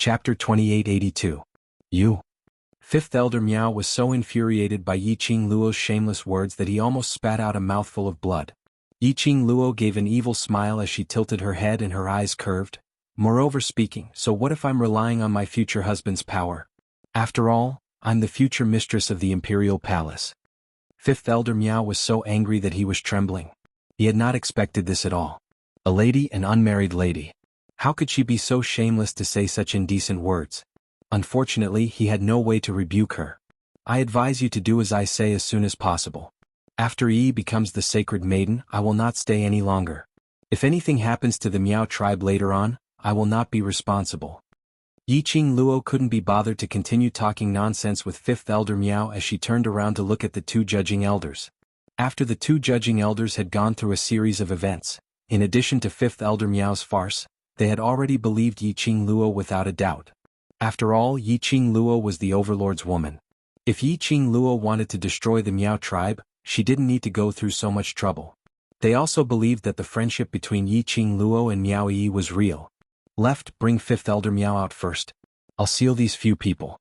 Chapter 2882. You. Fifth Elder Miao was so infuriated by Yiqing Luo's shameless words that he almost spat out a mouthful of blood. Yiqing Luo gave an evil smile as she tilted her head and her eyes curved. Moreover speaking, so what if I'm relying on my future husband's power? After all, I'm the future mistress of the imperial palace. Fifth Elder Miao was so angry that he was trembling. He had not expected this at all. A lady, an unmarried lady. How could she be so shameless to say such indecent words? Unfortunately, he had no way to rebuke her. I advise you to do as I say as soon as possible. After Yi becomes the sacred maiden, I will not stay any longer. If anything happens to the Miao tribe later on, I will not be responsible. Yiqing Luo couldn't be bothered to continue talking nonsense with Fifth Elder Miao as she turned around to look at the two judging elders. After the two judging elders had gone through a series of events, in addition to Fifth Elder Miao's farce, they had already believed Yiqing Luo without a doubt. After all, Yiqing Luo was the overlord's woman. If Yiqing Luo wanted to destroy the Miao tribe, she didn't need to go through so much trouble. They also believed that the friendship between Yiqing Luo and Miao Yi was real. Left, bring Fifth Elder Miao out first. I'll seal these few people.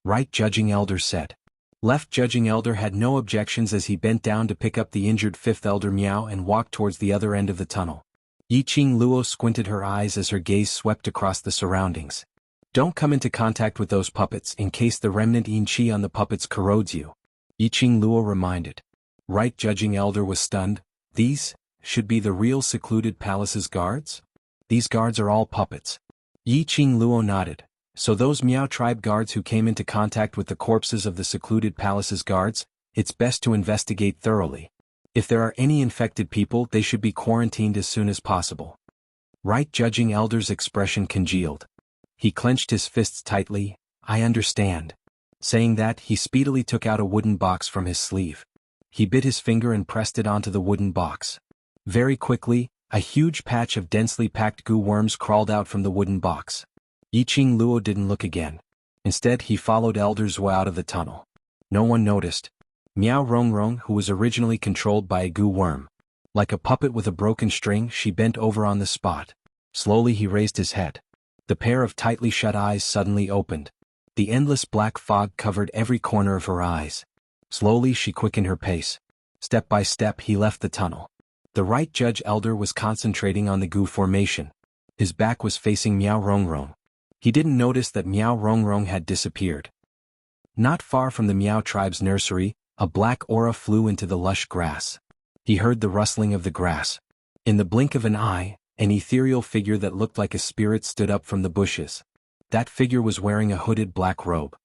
Right judging elder said. Left judging elder had no objections as he bent down to pick up the injured Fifth Elder Miao and walked towards the other end of the tunnel. Yiqing Luo squinted her eyes as her gaze swept across the surroundings. Don't come into contact with those puppets in case the remnant yin qi on the puppets corrodes you. Yiqing Luo reminded. Right judging elder was stunned. These should be the real secluded palace's guards? These guards are all puppets. Yiqing Luo nodded. So those Miao tribe guards who came into contact with the corpses of the secluded palace's guards, it's best to investigate thoroughly. If there are any infected people, they should be quarantined as soon as possible. Right judging elder's expression congealed. He clenched his fists tightly. I understand. Saying that, he speedily took out a wooden box from his sleeve. He bit his finger and pressed it onto the wooden box. Very quickly, a huge patch of densely packed goo worms crawled out from the wooden box. Yiqing Luo didn't look again. Instead, he followed Elder Zhuo out of the tunnel. No one noticed. Miao Rongrong, who was originally controlled by a goo worm. Like a puppet with a broken string, she bent over on the spot. Slowly he raised his head. The pair of tightly shut eyes suddenly opened. The endless black fog covered every corner of her eyes. Slowly she quickened her pace. Step by step he left the tunnel. The right judge elder was concentrating on the goo formation. His back was facing Miao Rongrong. He didn't notice that Miao Rongrong had disappeared. Not far from the Miao tribe's nursery, a black aura flew into the lush grass. He heard the rustling of the grass. In the blink of an eye, an ethereal figure that looked like a spirit stood up from the bushes. That figure was wearing a hooded black robe.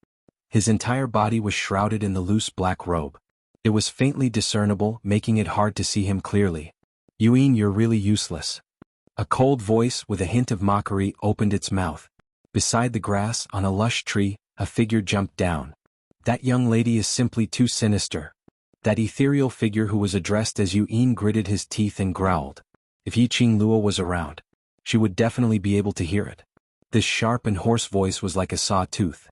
His entire body was shrouded in the loose black robe. It was faintly discernible, making it hard to see him clearly. Yuan, you're really useless. A cold voice with a hint of mockery opened its mouth. Beside the grass, on a lush tree, a figure jumped down. That young lady is simply too sinister. That ethereal figure who was addressed as Yuan gritted his teeth and growled. If Yiqing Luo was around, she would definitely be able to hear it. This sharp and hoarse voice was like a sawtooth.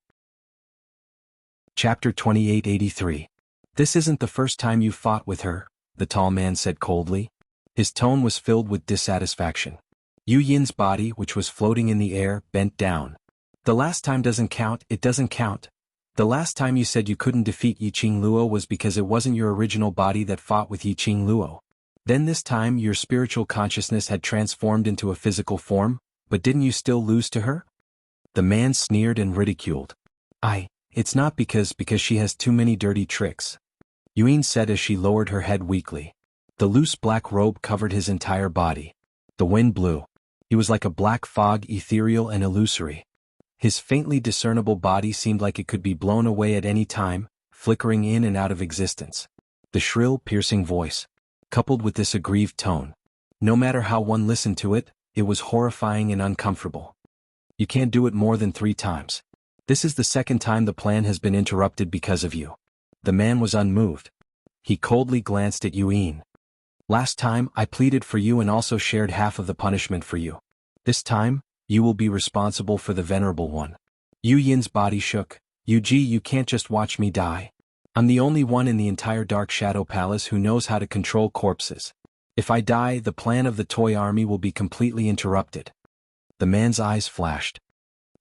Chapter 2883. This isn't the first time you fought with her, the tall man said coldly. His tone was filled with dissatisfaction. Yu Yin's body, which was floating in the air, bent down. The last time doesn't count, it doesn't count. The last time you said you couldn't defeat Yiqing Luo was because it wasn't your original body that fought with Yiqing Luo. Then this time your spiritual consciousness had transformed into a physical form, but didn't you still lose to her? The man sneered and ridiculed. It's not because she has too many dirty tricks. Yuan said as she lowered her head weakly. The loose black robe covered his entire body. The wind blew. He was like a black fog, ethereal and illusory. His faintly discernible body seemed like it could be blown away at any time, flickering in and out of existence. The shrill, piercing voice, coupled with this aggrieved tone. No matter how one listened to it, it was horrifying and uncomfortable. You can't do it more than 3 times. This is the second time the plan has been interrupted because of you. The man was unmoved. He coldly glanced at Yuan. Last time, I pleaded for you and also shared half of the punishment for you. This time, you will be responsible for the venerable one. Yu Yin's body shook. Yuji, you can't just watch me die. I'm the only one in the entire Dark Shadow Palace who knows how to control corpses. If I die, the plan of the toy army will be completely interrupted. The man's eyes flashed.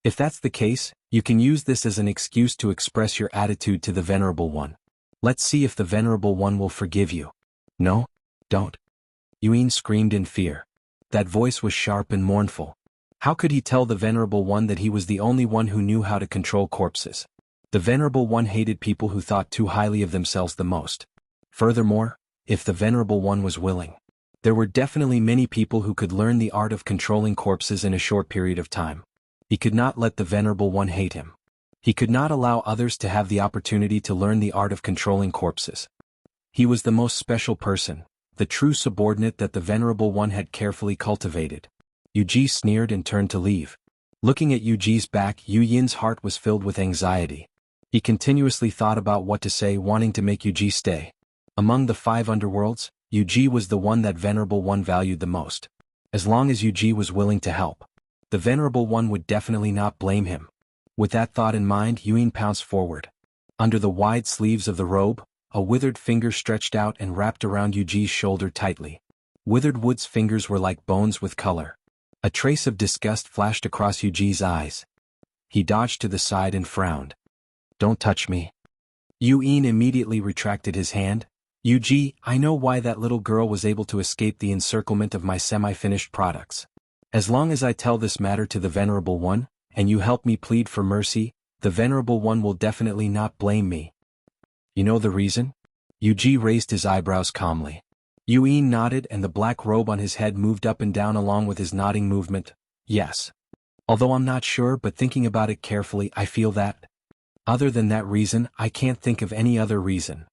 If that's the case, you can use this as an excuse to express your attitude to the Venerable One. Let's see if the Venerable One will forgive you. No? Don't. Yuan screamed in fear. That voice was sharp and mournful. How could he tell the Venerable One that he was the only one who knew how to control corpses? The Venerable One hated people who thought too highly of themselves the most. Furthermore, if the Venerable One was willing, there were definitely many people who could learn the art of controlling corpses in a short period of time. He could not let the Venerable One hate him. He could not allow others to have the opportunity to learn the art of controlling corpses. He was the most special person, the true subordinate that the Venerable One had carefully cultivated. Yuji sneered and turned to leave. Looking at Yuji's back, Yu Yin's heart was filled with anxiety. He continuously thought about what to say, wanting to make Yuji stay. Among the 5 underworlds, Yuji was the one that Venerable One valued the most. As long as Yuji was willing to help, the Venerable One would definitely not blame him. With that thought in mind, Yuan pounced forward. Under the wide sleeves of the robe, a withered finger stretched out and wrapped around Yuji's shoulder tightly. Withered Wood's fingers were like bones with color. A trace of disgust flashed across Yuji's eyes. He dodged to the side and frowned. "Don't touch me." Yuan immediately retracted his hand. "Yuji, I know why that little girl was able to escape the encirclement of my semi-finished products. As long as I tell this matter to the Venerable One, and you help me plead for mercy, the Venerable One will definitely not blame me." "You know the reason?" Yuji raised his eyebrows calmly. Yuan nodded and the black robe on his head moved up and down along with his nodding movement. "Yes. Although I'm not sure, but thinking about it carefully, I feel that. Other than that reason, I can't think of any other reason."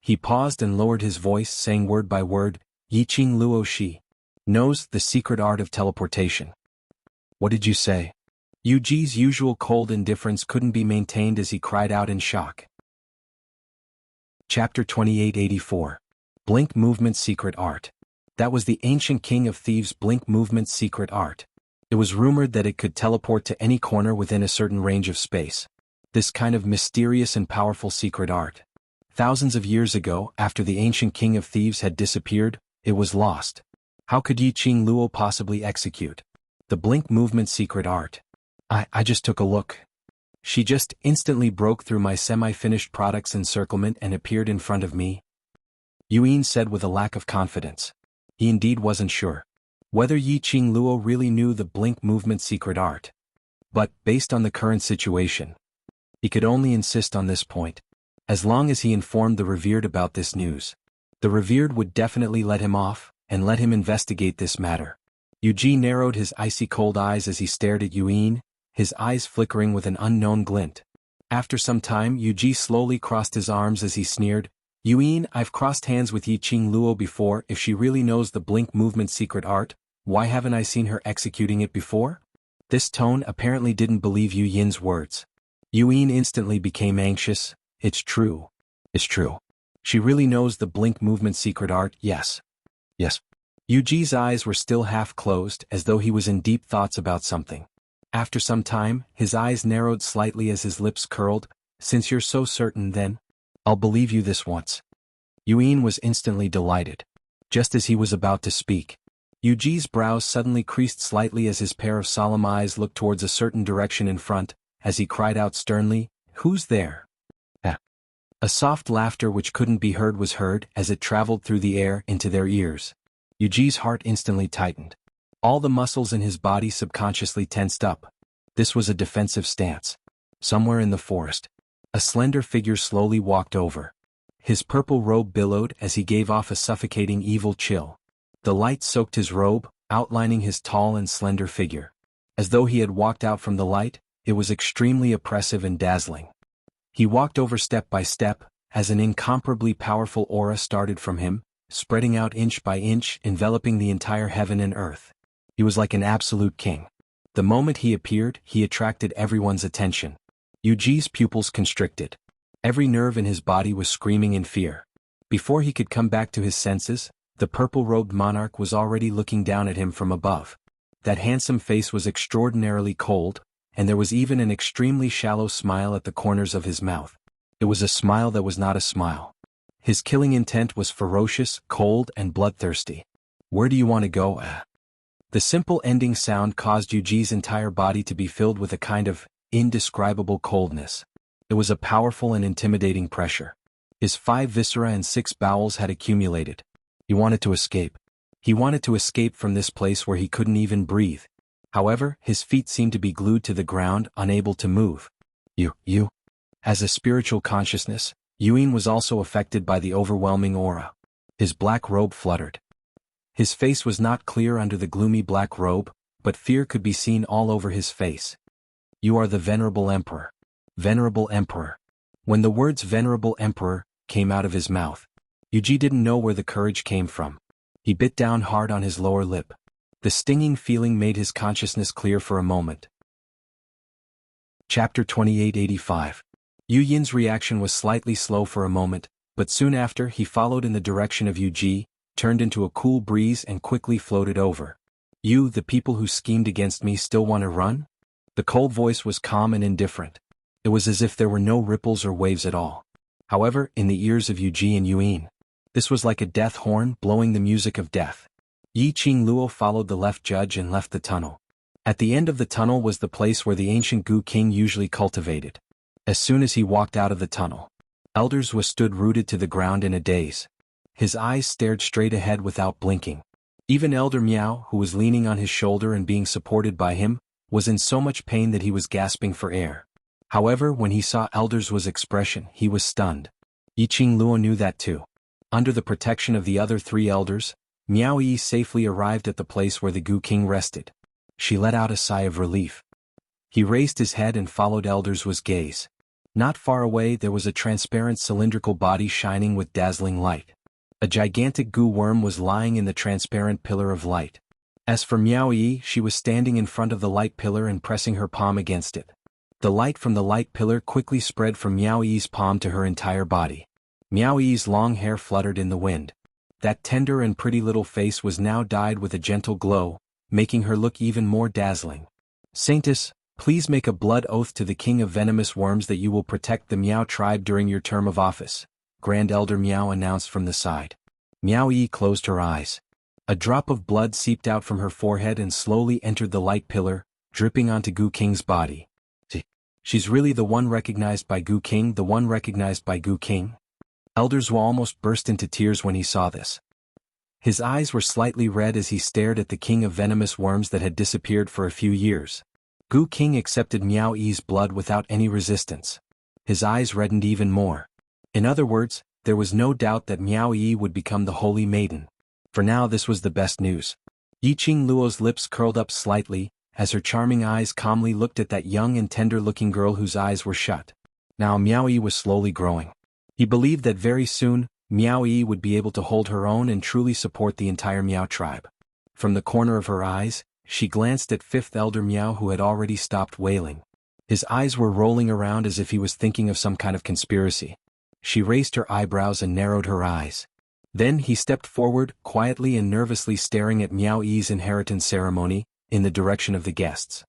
He paused and lowered his voice, saying word by word, "Yiqing Luo Shi knows the secret art of teleportation." "What did you say?" Yuji's usual cold indifference couldn't be maintained as he cried out in shock. Chapter 2884. Blink Movement's Secret Art. That was the ancient king of thieves' blink movement's secret art. It was rumored that it could teleport to any corner within a certain range of space. This kind of mysterious and powerful secret art. Thousands of years ago, after the ancient king of thieves had disappeared, it was lost. How could Yiqing Luo possibly execute the blink movement secret art? I just took a look. She just instantly broke through my semi-finished product's encirclement and appeared in front of me. Yuan said with a lack of confidence. He indeed wasn't sure whether Yiqing Luo really knew the blink movement secret art. But, based on the current situation, he could only insist on this point. As long as he informed the revered about this news, the revered would definitely let him off, and let him investigate this matter. Yuji narrowed his icy cold eyes as he stared at Yuan, his eyes flickering with an unknown glint. After some time, Yuji slowly crossed his arms as he sneered, "Yuan, I've crossed hands with Yiqing Luo before. If she really knows the blink movement secret art, why haven't I seen her executing it before?" This tone apparently didn't believe Yu Yin's words. Yuan instantly became anxious. It's true. It's true. She really knows the blink movement secret art, yes. Yes. Yuji's eyes were still half closed, as though he was in deep thoughts about something. After some time, his eyes narrowed slightly as his lips curled. "Since you're so certain, then I'll believe you this once." Yuan was instantly delighted. Just as he was about to speak, Yuji's brows suddenly creased slightly as his pair of solemn eyes looked towards a certain direction in front, as he cried out sternly, "Who's there?" A soft laughter which couldn't be heard was heard as it traveled through the air into their ears. Yuji's heart instantly tightened. All the muscles in his body subconsciously tensed up. This was a defensive stance. Somewhere in the forest, a slender figure slowly walked over. His purple robe billowed as he gave off a suffocating evil chill. The light soaked his robe, outlining his tall and slender figure. As though he had walked out from the light, it was extremely oppressive and dazzling. He walked over step by step, as an incomparably powerful aura started from him, spreading out inch by inch, enveloping the entire heaven and earth. He was like an absolute king. The moment he appeared, he attracted everyone's attention. Yuji's pupils constricted. Every nerve in his body was screaming in fear. Before he could come back to his senses, the purple-robed monarch was already looking down at him from above. That handsome face was extraordinarily cold, and there was even an extremely shallow smile at the corners of his mouth. It was a smile that was not a smile. His killing intent was ferocious, cold, and bloodthirsty. "Where do you want to go?" The simple ending sound caused Yuji's entire body to be filled with a kind of indescribable coldness. It was a powerful and intimidating pressure. His 5 viscera and 6 bowels had accumulated. He wanted to escape. He wanted to escape from this place where he couldn't even breathe. However, his feet seemed to be glued to the ground, unable to move. You. As a spiritual consciousness, Yuin was also affected by the overwhelming aura. His black robe fluttered. His face was not clear under the gloomy black robe, but fear could be seen all over his face. You are the Venerable Emperor. Venerable Emperor. When the words Venerable Emperor came out of his mouth, Yuji didn't know where the courage came from. He bit down hard on his lower lip. The stinging feeling made his consciousness clear for a moment. Chapter 2885. Yu Yin's reaction was slightly slow for a moment, but soon after he followed in the direction of Yuji, turned into a cool breeze and quickly floated over. You, the people who schemed against me, still want to run? The cold voice was calm and indifferent. It was as if there were no ripples or waves at all. However, in the ears of Yuji and Yuin, this was like a death horn blowing the music of death. Yi Qingluo followed the left judge and left the tunnel. At the end of the tunnel was the place where the ancient Gu King usually cultivated. As soon as he walked out of the tunnel, Elders was stood rooted to the ground in a daze. His eyes stared straight ahead without blinking. Even Elder Miao, who was leaning on his shoulder and being supported by him, was in so much pain that he was gasping for air. However, when he saw Elders' expression, he was stunned. Yi Qingluo knew that too. Under the protection of the other 3 elders, Miao Yi safely arrived at the place where the Gu King rested. She let out a sigh of relief. He raised his head and followed Elders' gaze. Not far away there was a transparent cylindrical body shining with dazzling light. A gigantic Gu worm was lying in the transparent pillar of light. As for Miao Yi, she was standing in front of the light pillar and pressing her palm against it. The light from the light pillar quickly spread from Miao Yi's palm to her entire body. Miao Yi's long hair fluttered in the wind. That tender and pretty little face was now dyed with a gentle glow, making her look even more dazzling. Saintess, please make a blood oath to the King of Venomous Worms that you will protect the Miao tribe during your term of office, Grand Elder Miao announced from the side. Miao Yi closed her eyes. A drop of blood seeped out from her forehead and slowly entered the light pillar, dripping onto Gu King's body. She's really the one recognized by Gu King, the one recognized by Gu King? Elders Wu almost burst into tears when he saw this. His eyes were slightly red as he stared at the King of Venomous Worms that had disappeared for a few years. Gu King accepted Miao Yi's blood without any resistance. His eyes reddened even more. In other words, there was no doubt that Miao Yi would become the Holy Maiden. For now this was the best news. Yi Qingluo's lips curled up slightly, as her charming eyes calmly looked at that young and tender-looking girl whose eyes were shut. Now Miao Yi was slowly growing. He believed that very soon, Miao Yi would be able to hold her own and truly support the entire Miao tribe. From the corner of her eyes, she glanced at 5th Elder Miao, who had already stopped wailing. His eyes were rolling around as if he was thinking of some kind of conspiracy. She raised her eyebrows and narrowed her eyes. Then he stepped forward, quietly and nervously staring at Miao Yi's inheritance ceremony, in the direction of the guests.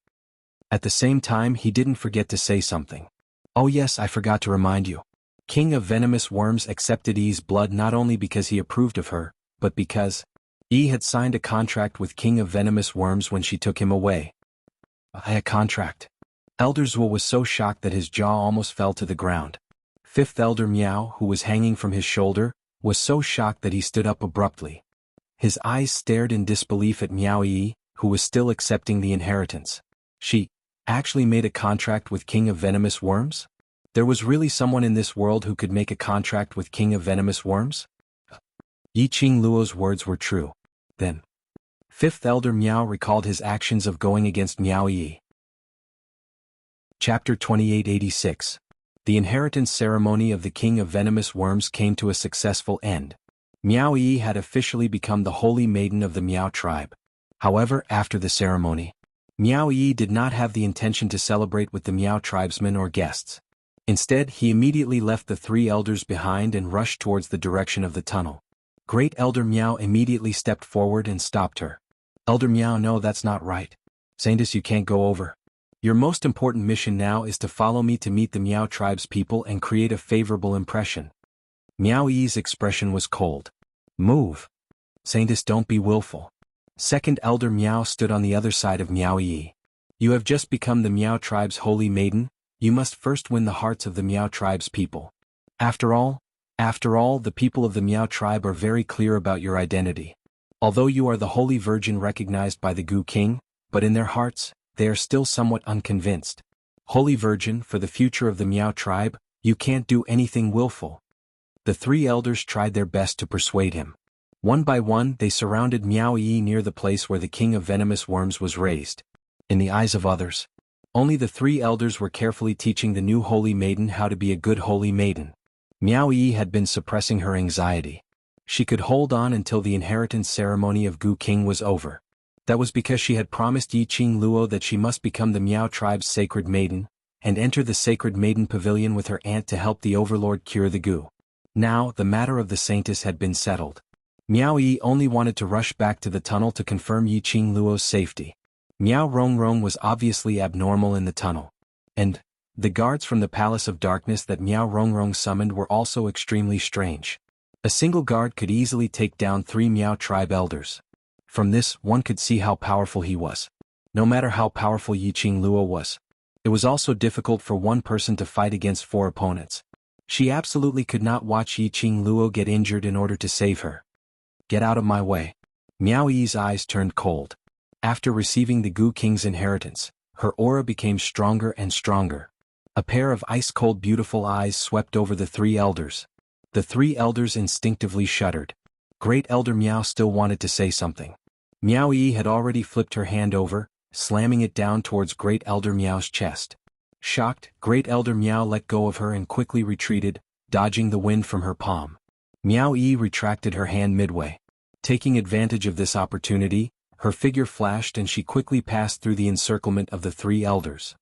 At the same time, he didn't forget to say something. Oh yes, I forgot to remind you. King of Venomous Worms accepted Yi's blood not only because he approved of her, but because Yi had signed a contract with King of Venomous Worms when she took him away. A contract? Elder Zhuo was so shocked that his jaw almost fell to the ground. 5th Elder Miao, who was hanging from his shoulder, was so shocked that he stood up abruptly. His eyes stared in disbelief at Miao Yi, who was still accepting the inheritance. She actually made a contract with King of Venomous Worms? There was really someone in this world who could make a contract with King of Venomous Worms? Yi Qingluo's words were true. Then 5th Elder Miao recalled his actions of going against Miao Yi. Chapter 2886. The inheritance ceremony of the King of Venomous Worms came to a successful end. Miao Yi had officially become the Holy Maiden of the Miao tribe. However, after the ceremony, Miao Yi did not have the intention to celebrate with the Miao tribesmen or guests. Instead, he immediately left the 3 elders behind and rushed towards the direction of the tunnel. Great Elder Miao immediately stepped forward and stopped her. Elder Miao, no, that's not right. Saintess, you can't go over. Your most important mission now is to follow me to meet the Miao tribe's people and create a favorable impression. Miao Yi's expression was cold. Move. Saintess, don't be willful. Second Elder Miao stood on the other side of Miao Yi. You have just become the Miao tribe's holy maiden, you must first win the hearts of the Miao tribe's people. After all, the people of the Miao tribe are very clear about your identity. Although you are the holy virgin recognized by the Gu King, but in their hearts, they are still somewhat unconvinced. Holy Virgin, for the future of the Miao tribe, you can't do anything willful. The three elders tried their best to persuade him. One by one they surrounded Miao Yi near the place where the king of venomous worms was raised. In the eyes of others, only the three elders were carefully teaching the new holy maiden how to be a good holy maiden. Miao Yi had been suppressing her anxiety. She could hold on until the inheritance ceremony of Gu King was over. That was because she had promised Yiqing Luo that she must become the Miao tribe's sacred maiden, and enter the sacred maiden pavilion with her aunt to help the overlord cure the Gu. Now, the matter of the saintess had been settled. Miao Yi only wanted to rush back to the tunnel to confirm Yiqing Luo's safety. Miao Rongrong was obviously abnormal in the tunnel. And the guards from the Palace of Darkness that Miao Rongrong summoned were also extremely strange. A single guard could easily take down 3 Miao tribe elders. From this, one could see how powerful he was. No matter how powerful Yiqing Luo was, it was also difficult for one person to fight against 4 opponents. She absolutely could not watch Yiqing Luo get injured in order to save her. Get out of my way. Miao Yi's eyes turned cold. After receiving the Gu King's inheritance, her aura became stronger and stronger. A pair of ice-cold beautiful eyes swept over the 3 elders. The 3 elders instinctively shuddered. Great Elder Miao still wanted to say something. Miao Yi had already flipped her hand over, slamming it down towards Great Elder Miao's chest. Shocked, Great Elder Miao let go of her and quickly retreated, dodging the wind from her palm. Miao Yi retracted her hand midway. Taking advantage of this opportunity, her figure flashed and she quickly passed through the encirclement of the 3 elders.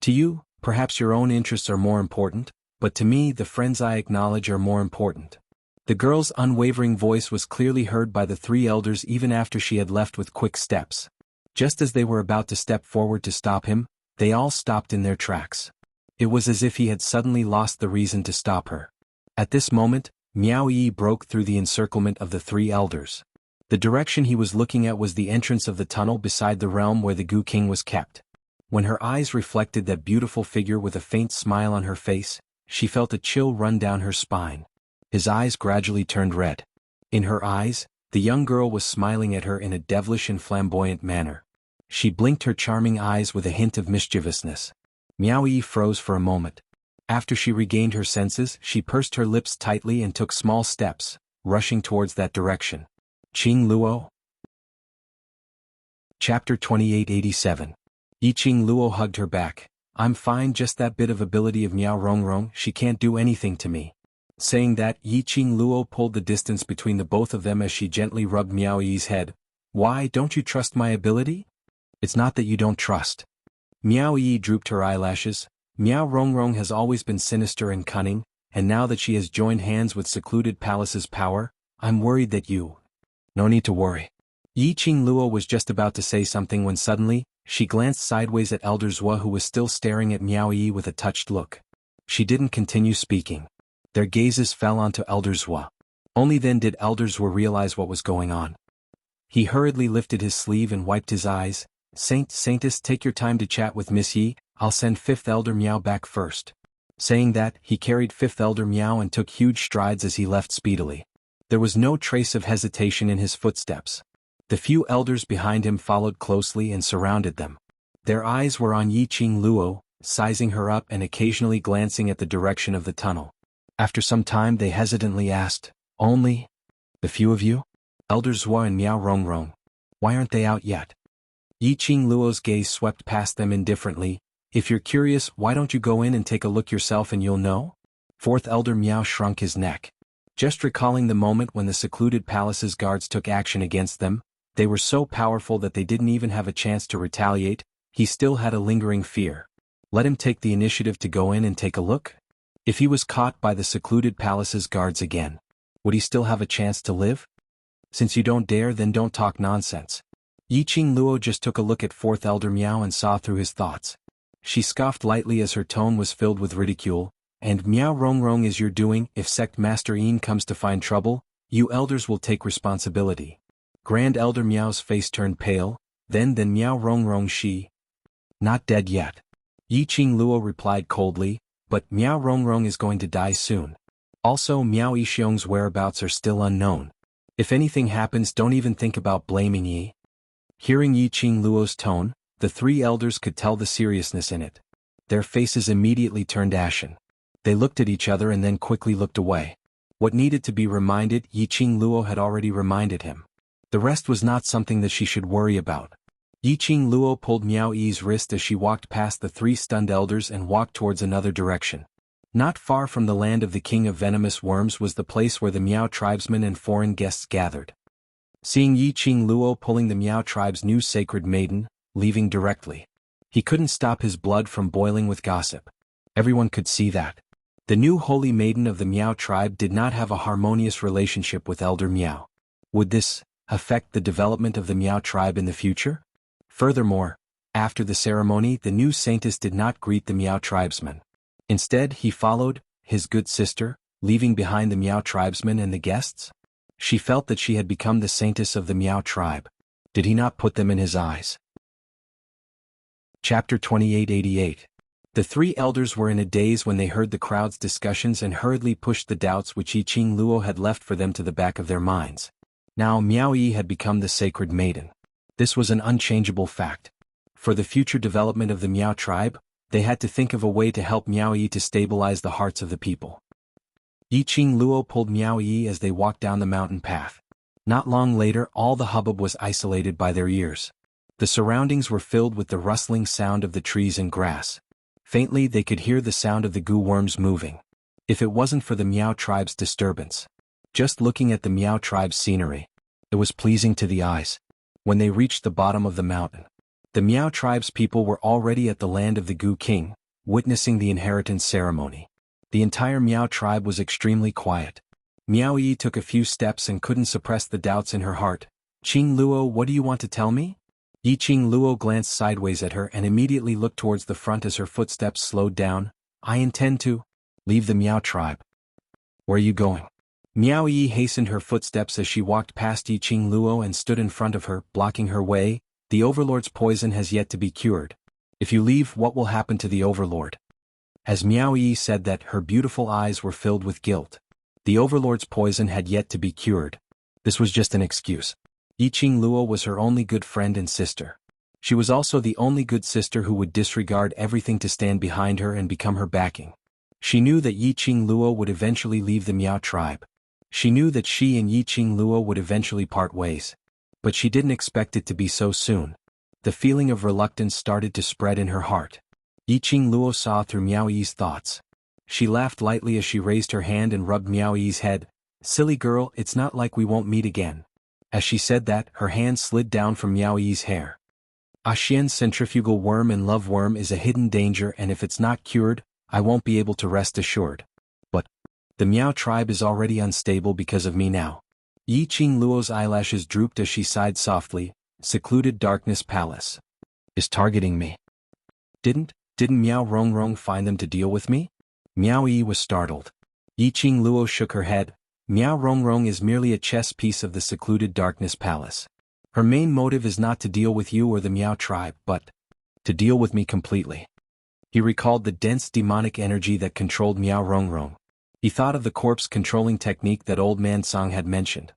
To you, perhaps your own interests are more important, but to me the friends I acknowledge are more important. The girl's unwavering voice was clearly heard by the 3 elders even after she had left with quick steps. Just as they were about to step forward to stop him, they all stopped in their tracks. It was as if he had suddenly lost the reason to stop her. At this moment, Miao Yi broke through the encirclement of the 3 elders. The direction he was looking at was the entrance of the tunnel beside the realm where the Gu King was kept. When her eyes reflected that beautiful figure with a faint smile on her face, she felt a chill run down her spine. His eyes gradually turned red. In her eyes, the young girl was smiling at her in a devilish and flamboyant manner. She blinked her charming eyes with a hint of mischievousness. Miao Yi froze for a moment. After she regained her senses, she pursed her lips tightly and took small steps, rushing towards that direction. Qing Luo. Chapter 2887. Yiqing Luo hugged her back. I'm fine, just that bit of ability of Miao Rongrong, she can't do anything to me. Saying that, Yiqing Luo pulled the distance between the both of them as she gently rubbed Miao Yi's head. Why, don't you trust my ability? It's not that you don't trust. Miao Yi drooped her eyelashes. Miao Rongrong has always been sinister and cunning, and now that she has joined hands with Secluded Palace's power, I'm worried that you... No need to worry. Yiqing Luo was just about to say something when suddenly, she glanced sideways at Elder Zhua who was still staring at Miao Yi with a touched look. She didn't continue speaking. Their gazes fell onto Elder Zhua. Only then did Elder Zhua realize what was going on. He hurriedly lifted his sleeve and wiped his eyes. Saintess, take your time to chat with Miss Yi, I'll send 5th Elder Miao back first. Saying that, he carried 5th Elder Miao and took huge strides as he left speedily. There was no trace of hesitation in his footsteps. The few elders behind him followed closely and surrounded them. Their eyes were on Yiqing Luo, sizing her up and occasionally glancing at the direction of the tunnel. After some time they hesitantly asked, Only the few of you? Elder Zhua and Miao Rongrong. Why aren't they out yet? Yiqing Luo's gaze swept past them indifferently. If you're curious, why don't you go in and take a look yourself and you'll know? 4th Elder Miao shrunk his neck. Just recalling the moment when the Secluded Palace's guards took action against them, they were so powerful that they didn't even have a chance to retaliate, he still had a lingering fear. Let him take the initiative to go in and take a look? If he was caught by the Secluded Palace's guards again, would he still have a chance to live? Since you don't dare, then don't talk nonsense. Yiqing Luo just took a look at 4th Elder Miao and saw through his thoughts. She scoffed lightly as her tone was filled with ridicule. And Miao Rongrong is your doing. If Sect Master Yin comes to find trouble, you elders will take responsibility. Grand Elder Miao's face turned pale. Then Miao Rongrong she. Not dead yet. Yi Qing Luo replied coldly, but Miao Rongrong is going to die soon. Also Miao Yixiong's whereabouts are still unknown. If anything happens, don't even think about blaming Yi. Hearing Yi Qing Luo's tone, the three elders could tell the seriousness in it. Their faces immediately turned ashen. They looked at each other and then quickly looked away. What needed to be reminded, Yi Qing Luo had already reminded him. The rest was not something that she should worry about. Yi Qing Luo pulled Miao Yi's wrist as she walked past the three stunned elders and walked towards another direction. Not far from the land of the king of venomous worms was the place where the Miao tribesmen and foreign guests gathered. Seeing Yi Qing Luo pulling the Miao tribe's new sacred maiden, leaving directly, he couldn't stop his blood from boiling with gossip. Everyone could see that. The new holy maiden of the Miao tribe did not have a harmonious relationship with Elder Miao. Would this affect the development of the Miao tribe in the future? Furthermore, after the ceremony, the new saintess did not greet the Miao tribesmen. Instead, he followed his good sister, leaving behind the Miao tribesmen and the guests. She felt that she had become the saintess of the Miao tribe. Did he not put them in his eyes? Chapter 2888. The three elders were in a daze when they heard the crowd's discussions and hurriedly pushed the doubts which Yi Qing Luo had left for them to the back of their minds. Now Miao Yi had become the sacred maiden. This was an unchangeable fact. For the future development of the Miao tribe, they had to think of a way to help Miao Yi to stabilize the hearts of the people. Yi Qing Luo pulled Miao Yi as they walked down the mountain path. Not long later, all the hubbub was isolated by their ears. The surroundings were filled with the rustling sound of the trees and grass. Faintly they could hear the sound of the goo worms moving. If it wasn't for the Miao tribe's disturbance. Just looking at the Miao tribe's scenery, it was pleasing to the eyes. When they reached the bottom of the mountain, the Miao tribe's people were already at the land of the Goo King, witnessing the inheritance ceremony. The entire Miao tribe was extremely quiet. Miao Yi took a few steps and couldn't suppress the doubts in her heart. Qing Luo, what do you want to tell me? Yi Qing Luo glanced sideways at her and immediately looked towards the front as her footsteps slowed down. I intend to leave the Miao tribe. Where are you going? Miao Yi hastened her footsteps as she walked past Yi Qing Luo and stood in front of her, blocking her way. The Overlord's poison has yet to be cured. If you leave, what will happen to the Overlord? As Miao Yi said that, her beautiful eyes were filled with guilt. The Overlord's poison had yet to be cured. This was just an excuse. Yi Qing Luo was her only good friend and sister. She was also the only good sister who would disregard everything to stand behind her and become her backing. She knew that Yi Qing Luo would eventually leave the Miao tribe. She knew that she and Yi Qing Luo would eventually part ways. But she didn't expect it to be so soon. The feeling of reluctance started to spread in her heart. Yi Qing Luo saw through Miao Yi's thoughts. She laughed lightly as she raised her hand and rubbed Miao Yi's head. Silly girl, it's not like we won't meet again. As she said that, her hand slid down from Miao Yi's hair. Xianxia's centrifugal worm and love worm is a hidden danger, and if it's not cured, I won't be able to rest assured. But the Miao tribe is already unstable because of me now. Yi Qing Luo's eyelashes drooped as she sighed softly. Secluded darkness palace is targeting me. Didn't Miao Rongrong find them to deal with me? Miao Yi was startled. Yi Qing Luo shook her head. Miao Rongrong is merely a chess piece of the secluded darkness palace. Her main motive is not to deal with you or the Miao tribe, but to deal with me completely. He recalled the dense demonic energy that controlled Miao Rongrong. He thought of the corpse controlling technique that Old Man Song had mentioned.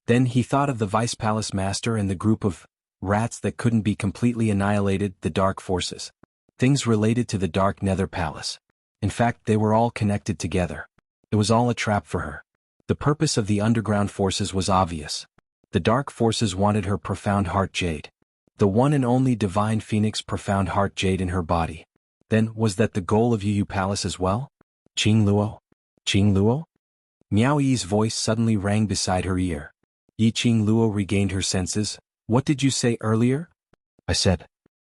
Then he thought of the Vice Palace Master and the group of rats that couldn't be completely annihilated, the Dark Forces. Things related to the Dark Nether Palace. In fact, they were all connected together. It was all a trap for her. The purpose of the underground forces was obvious. The Dark Forces wanted her profound heart jade. The one and only divine phoenix profound heart jade in her body. Then, was that the goal of Yu Palace as well? Qing Luo? Qing Luo? Miao Yi's voice suddenly rang beside her ear. Yi Qing Luo regained her senses. What did you say earlier? I said,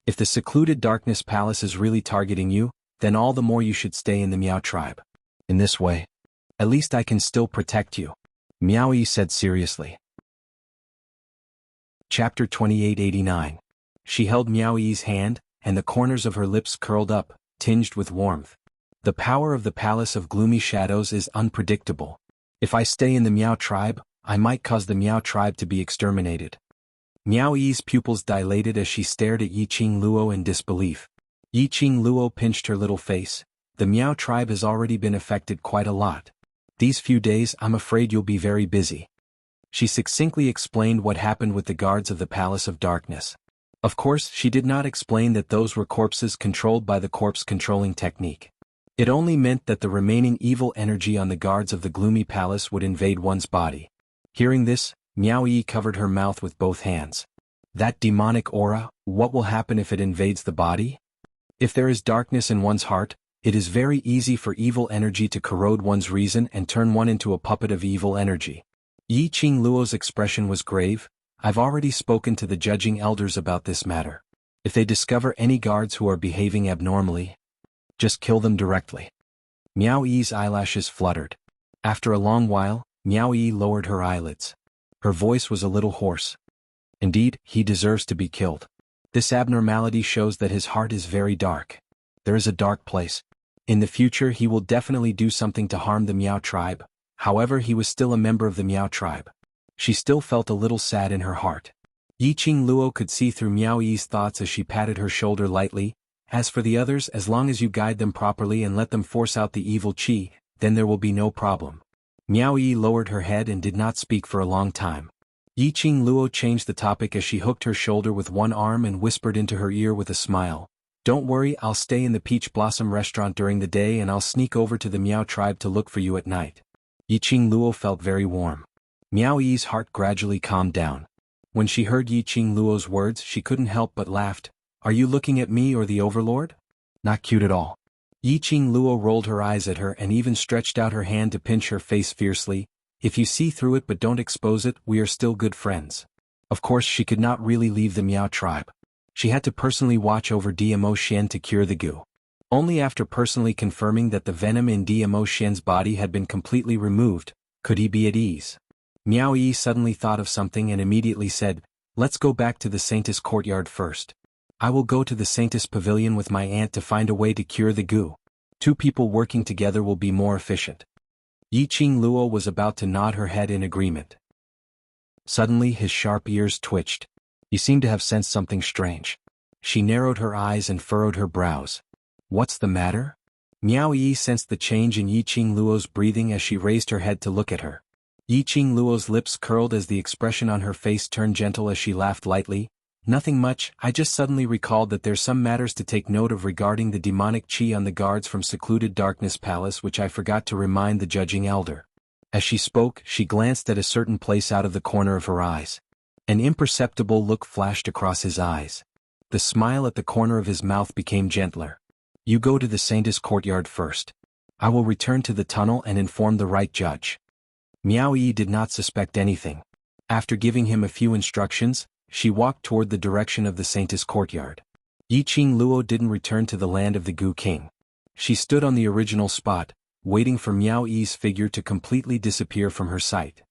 if the secluded darkness palace is really targeting you, then all the more you should stay in the Miao tribe. In this way, at least I can still protect you, Miao Yi said seriously. Chapter 2889. She held Miao Yi's hand, and the corners of her lips curled up, tinged with warmth. The power of the Palace of Gloomy Shadows is unpredictable. If I stay in the Miao tribe, I might cause the Miao tribe to be exterminated. Miao Yi's pupils dilated as she stared at Yiqing Luo in disbelief. Yiqing Luo pinched her little face. The Miao tribe has already been affected quite a lot. These few days I'm afraid you'll be very busy. She succinctly explained what happened with the guards of the Palace of Darkness. Of course, she did not explain that those were corpses controlled by the corpse-controlling technique. It only meant that the remaining evil energy on the guards of the gloomy palace would invade one's body. Hearing this, Miao Yi covered her mouth with both hands. That demonic aura, what will happen if it invades the body? If there is darkness in one's heart, it is very easy for evil energy to corrode one's reason and turn one into a puppet of evil energy. Yiqing Luo's expression was grave. I've already spoken to the judging elders about this matter. If they discover any guards who are behaving abnormally, just kill them directly. Miao Yi's eyelashes fluttered. After a long while, Miao Yi lowered her eyelids. Her voice was a little hoarse. Indeed, he deserves to be killed. This abnormality shows that his heart is very dark. There is a dark place. In the future he will definitely do something to harm the Miao tribe. However, he was still a member of the Miao tribe. She still felt a little sad in her heart. Yiqing Luo could see through Miao Yi's thoughts as she patted her shoulder lightly. As for the others, as long as you guide them properly and let them force out the evil qi, then there will be no problem. Miao Yi lowered her head and did not speak for a long time. Yiqing Luo changed the topic as she hooked her shoulder with one arm and whispered into her ear with a smile. Don't worry, I'll stay in the Peach Blossom restaurant during the day and I'll sneak over to the Miao tribe to look for you at night. Yiqing Luo felt very warm. Miao Yi's heart gradually calmed down. When she heard Yiqing Luo's words, she couldn't help but laughed. Are you looking at me or the overlord? Not cute at all. Yiqing Luo rolled her eyes at her and even stretched out her hand to pinch her face fiercely. If you see through it but don't expose it, we are still good friends. Of course, she could not really leave the Miao tribe. She had to personally watch over Dmo Xian to cure the goo. Only after personally confirming that the venom in Dmo Xian's body had been completely removed, could he be at ease. Miao Yi suddenly thought of something and immediately said, let's go back to the Saintess courtyard first. I will go to the Saintess pavilion with my aunt to find a way to cure the goo. 2 people working together will be more efficient. Yiqing Luo was about to nod her head in agreement. Suddenly his sharp ears twitched. He seemed to have sensed something strange. She narrowed her eyes and furrowed her brows. What's the matter? Miao Yi sensed the change in Yiqing Luo's breathing as she raised her head to look at her. Yiqing Luo's lips curled as the expression on her face turned gentle as she laughed lightly. Nothing much, I just suddenly recalled that there's some matters to take note of regarding the demonic qi on the guards from secluded Darkness Palace which I forgot to remind the judging elder. As she spoke, she glanced at a certain place out of the corner of her eyes. An imperceptible look flashed across his eyes. The smile at the corner of his mouth became gentler. You go to the Saintess courtyard first. I will return to the tunnel and inform the right judge. Miao Yi did not suspect anything. After giving him a few instructions, she walked toward the direction of the Saintess courtyard. Yiqing Luo didn't return to the land of the Goo King. She stood on the original spot, waiting for Miao Yi's figure to completely disappear from her sight.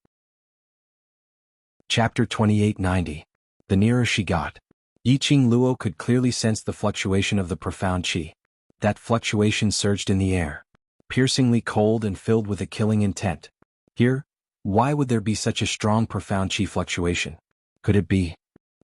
Chapter 2890. The nearer she got, Yiqing Luo could clearly sense the fluctuation of the profound qi. That fluctuation surged in the air, piercingly cold and filled with a killing intent. Here, why would there be such a strong profound qi fluctuation? Could it be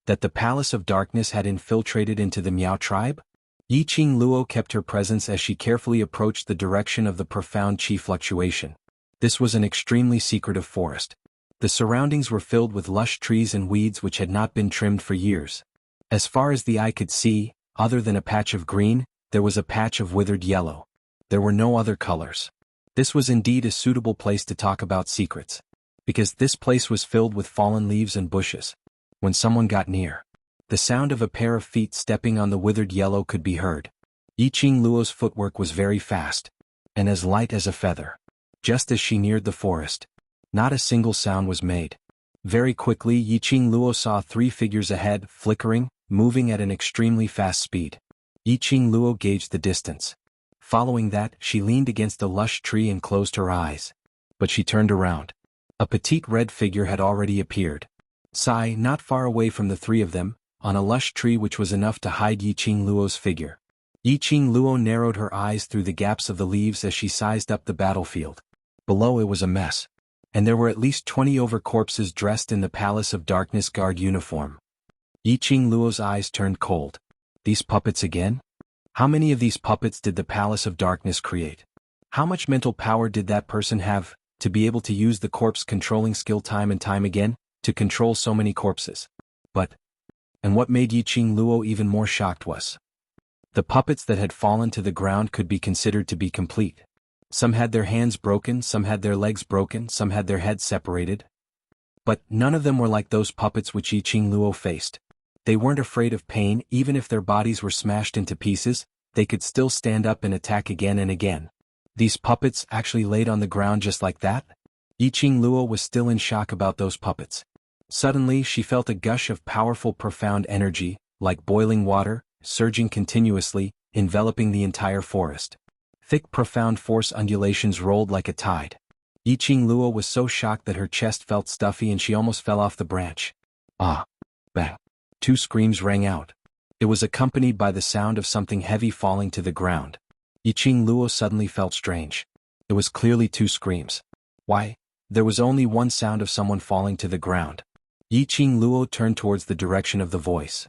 that the Palace of Darkness had infiltrated into the Miao tribe? Yiqing Luo kept her presence as she carefully approached the direction of the profound qi fluctuation. This was an extremely secretive forest. The surroundings were filled with lush trees and weeds which had not been trimmed for years. As far as the eye could see, other than a patch of green, there was a patch of withered yellow. There were no other colors. This was indeed a suitable place to talk about secrets, because this place was filled with fallen leaves and bushes. When someone got near, the sound of a pair of feet stepping on the withered yellow could be heard. Yiqing Luo's footwork was very fast, and as light as a feather. Just as she neared the forest, not a single sound was made. Very quickly Yiqing Luo saw 3 figures ahead, flickering, moving at an extremely fast speed. Yiqing Luo gauged the distance. Following that, she leaned against a lush tree and closed her eyes. But she turned around. A petite red figure had already appeared. Not far away from the 3 of them, on a lush tree which was enough to hide Yiqing Luo's figure. Yiqing Luo narrowed her eyes through the gaps of the leaves as she sized up the battlefield. Below it was a mess. and there were at least 20 corpses dressed in the Palace of Darkness guard uniform. Yiqing Luo's eyes turned cold. These puppets again? How many of these puppets did the Palace of Darkness create? How much mental power did that person have, to be able to use the corpse controlling skill time and time again, to control so many corpses? And what made Yiqing Luo even more shocked was, the puppets that had fallen to the ground could be considered to be complete. Some had their hands broken, some had their legs broken, some had their heads separated. But none of them were like those puppets which Yiqing Luo faced. They weren't afraid of pain. Even if their bodies were smashed into pieces, they could still stand up and attack again and again. These puppets actually laid on the ground just like that? Yiqing Luo was still in shock about those puppets. Suddenly she felt a gush of powerful profound energy, like boiling water, surging continuously, enveloping the entire forest. Thick profound force undulations rolled like a tide. Yiqing Luo was so shocked that her chest felt stuffy and she almost fell off the branch. Ah! Bang! 2 screams rang out. It was accompanied by the sound of something heavy falling to the ground. Yiqing Luo suddenly felt strange. It was clearly 2 screams. Why? There was only one sound of someone falling to the ground. Yiqing Luo turned towards the direction of the voice.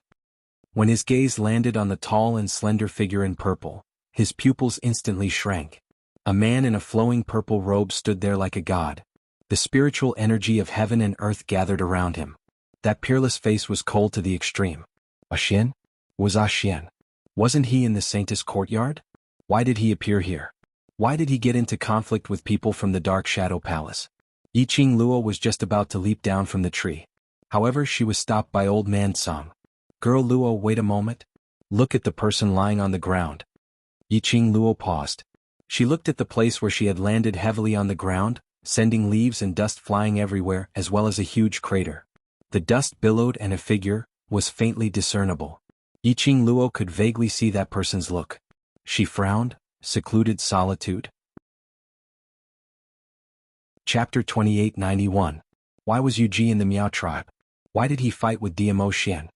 When his gaze landed on the tall and slender figure in purple, his pupils instantly shrank. A man in a flowing purple robe stood there like a god. The spiritual energy of heaven and earth gathered around him. That peerless face was cold to the extreme. Xian? Was Xian? Wasn't he in the Saintess courtyard? Why did he appear here? Why did he get into conflict with people from the Dark Shadow Palace? Yiqing Luo was just about to leap down from the tree. However, she was stopped by Old Man Song. Girl Luo, wait a moment. Look at the person lying on the ground. Yiqing Luo paused. She looked at the place where she had landed heavily on the ground, sending leaves and dust flying everywhere, as well as a huge crater. The dust billowed and a figure was faintly discernible. Yiqing Luo could vaguely see that person's look. She frowned. Secluded solitude. Chapter 2891. Why was Yu Ji in the Miao tribe? Why did he fight with Diamo Xian?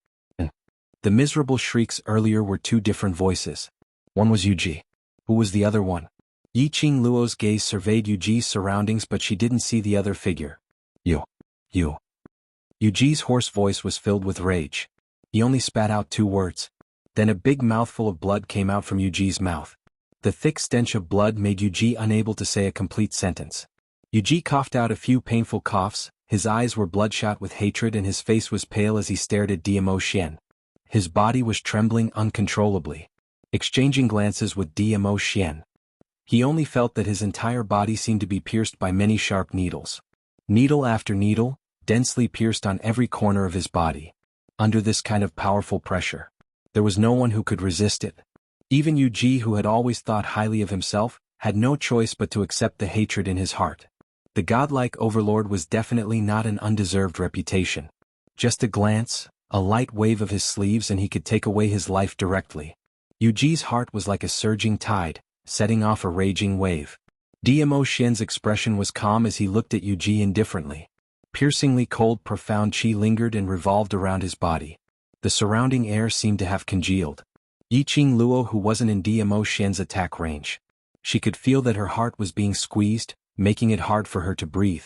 The miserable shrieks earlier were 2 different voices. One was Yu Ji. Who was the other one? Yiqing Luo's gaze surveyed Yu Ji's surroundings, but she didn't see the other figure. You. Yu Ji's hoarse voice was filled with rage. He only spat out 2 words. Then a big mouthful of blood came out from Yu Ji's mouth. The thick stench of blood made Yu Ji unable to say a complete sentence. Yu Ji coughed out a few painful coughs, his eyes were bloodshot with hatred and his face was pale as he stared at Diamo Xian. His body was trembling uncontrollably. Exchanging glances with Diamo Xian, he only felt that his entire body seemed to be pierced by many sharp needles. Needle after needle, densely pierced on every corner of his body. Under this kind of powerful pressure, there was no one who could resist it. Even Yu Ji, who had always thought highly of himself, had no choice but to accept the hatred in his heart. The godlike overlord was definitely not an undeserved reputation. Just a glance, a light wave of his sleeves and he could take away his life directly. Yu Ji's heart was like a surging tide, setting off a raging wave. Diamo Xian's expression was calm as he looked at Yu Ji indifferently. Piercingly cold profound qi lingered and revolved around his body. The surrounding air seemed to have congealed. Yiqing Luo, who wasn't in Diamo Xian's attack range. She could feel that her heart was being squeezed, making it hard for her to breathe.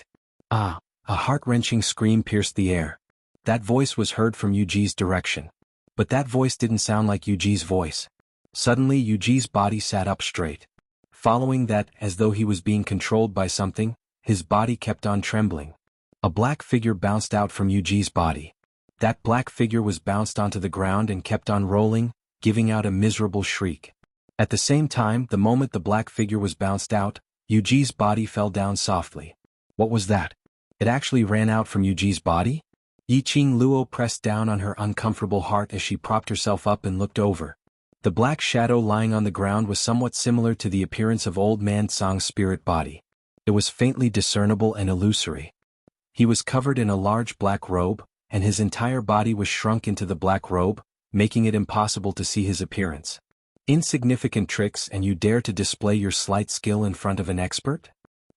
Ah! A heart-wrenching scream pierced the air. That voice was heard from Yu Ji's direction. But that voice didn't sound like Yu Ji's voice. Suddenly Yu Ji's body sat up straight. Following that, as though he was being controlled by something, his body kept on trembling. A black figure bounced out from Yu Ji's body. That black figure was bounced onto the ground and kept on rolling, giving out a miserable shriek. At the same time, the moment the black figure was bounced out, Yu Ji's body fell down softly. What was that? It actually ran out from Yu Ji's body? Yiqing Luo pressed down on her uncomfortable heart as she propped herself up and looked over. The black shadow lying on the ground was somewhat similar to the appearance of Old Man Song's spirit body. It was faintly discernible and illusory. He was covered in a large black robe, and his entire body was shrunk into the black robe, making it impossible to see his appearance. Insignificant tricks, and you dare to display your slight skill in front of an expert?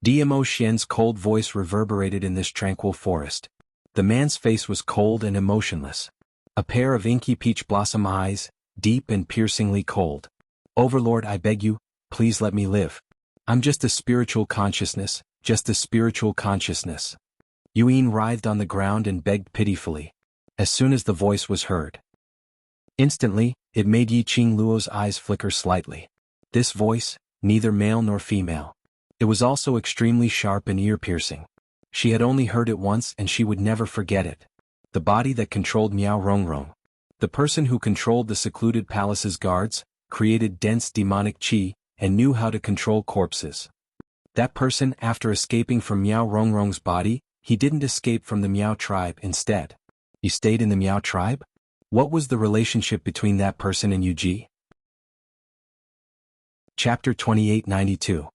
Diamo Xian's cold voice reverberated in this tranquil forest. The man's face was cold and emotionless. A pair of inky peach blossom eyes, deep and piercingly cold. Overlord, I beg you, please let me live. I'm just a spiritual consciousness, just a spiritual consciousness. Yuan writhed on the ground and begged pitifully. As soon as the voice was heard, instantly, it made Yiqing Luo's eyes flicker slightly. This voice, neither male nor female. It was also extremely sharp and ear-piercing. She had only heard it once and she would never forget it. The body that controlled Miao Rongrong. The person who controlled the secluded palace's guards, created dense demonic qi, and knew how to control corpses. That person, after escaping from Miao Rongrong's body, he didn't escape from the Miao tribe instead. He stayed in the Miao tribe? What was the relationship between that person and Yuji? Chapter 2892.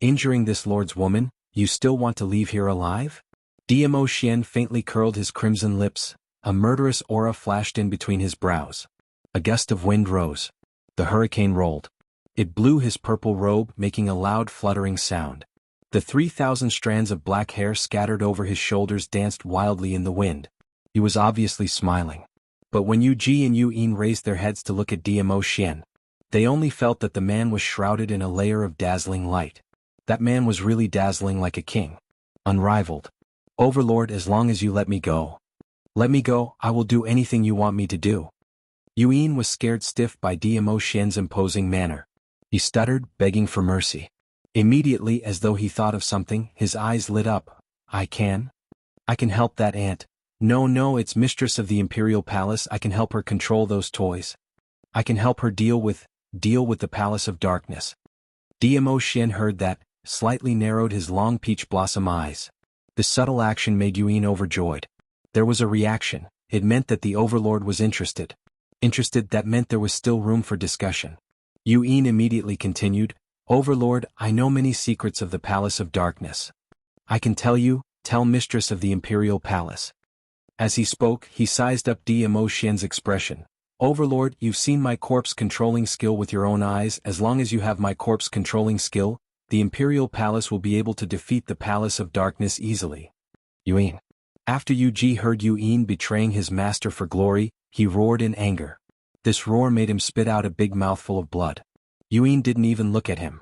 Injuring this lord's woman, you still want to leave here alive? Dmo Xian faintly curled his crimson lips, a murderous aura flashed in between his brows. A gust of wind rose. The hurricane rolled. It blew his purple robe, making a loud fluttering sound. The 3,000 strands of black hair scattered over his shoulders danced wildly in the wind. He was obviously smiling. But when Yu Ji and Yuan raised their heads to look at Dmo Xian, they only felt that the man was shrouded in a layer of dazzling light. That man was really dazzling like a king. Unrivaled. Overlord, as long as you let me go. Let me go, I will do anything you want me to do. Yuan was scared stiff by Dmo Xian's imposing manner. He stuttered, begging for mercy. Immediately, as though he thought of something, his eyes lit up. I can help that aunt. No, it's mistress of the imperial palace. I can help her control those toys. I can help her deal with the palace of darkness. Dmo Xian heard that, slightly narrowed his long peach blossom eyes. This subtle action made Yuan overjoyed. There was a reaction. It meant that the overlord was interested. That meant there was still room for discussion. Yuan immediately continued, Overlord, I know many secrets of the palace of darkness. I can tell mistress of the imperial palace. As he spoke, he sized up Dmo Xian's expression. Overlord, you've seen my corpse controlling skill with your own eyes. As long as you have my corpse controlling skill, the imperial palace will be able to defeat the palace of darkness easily. Yuan. After Yuji heard Yuan betraying his master for glory, he roared in anger. This roar made him spit out a big mouthful of blood. Yuan didn't even look at him.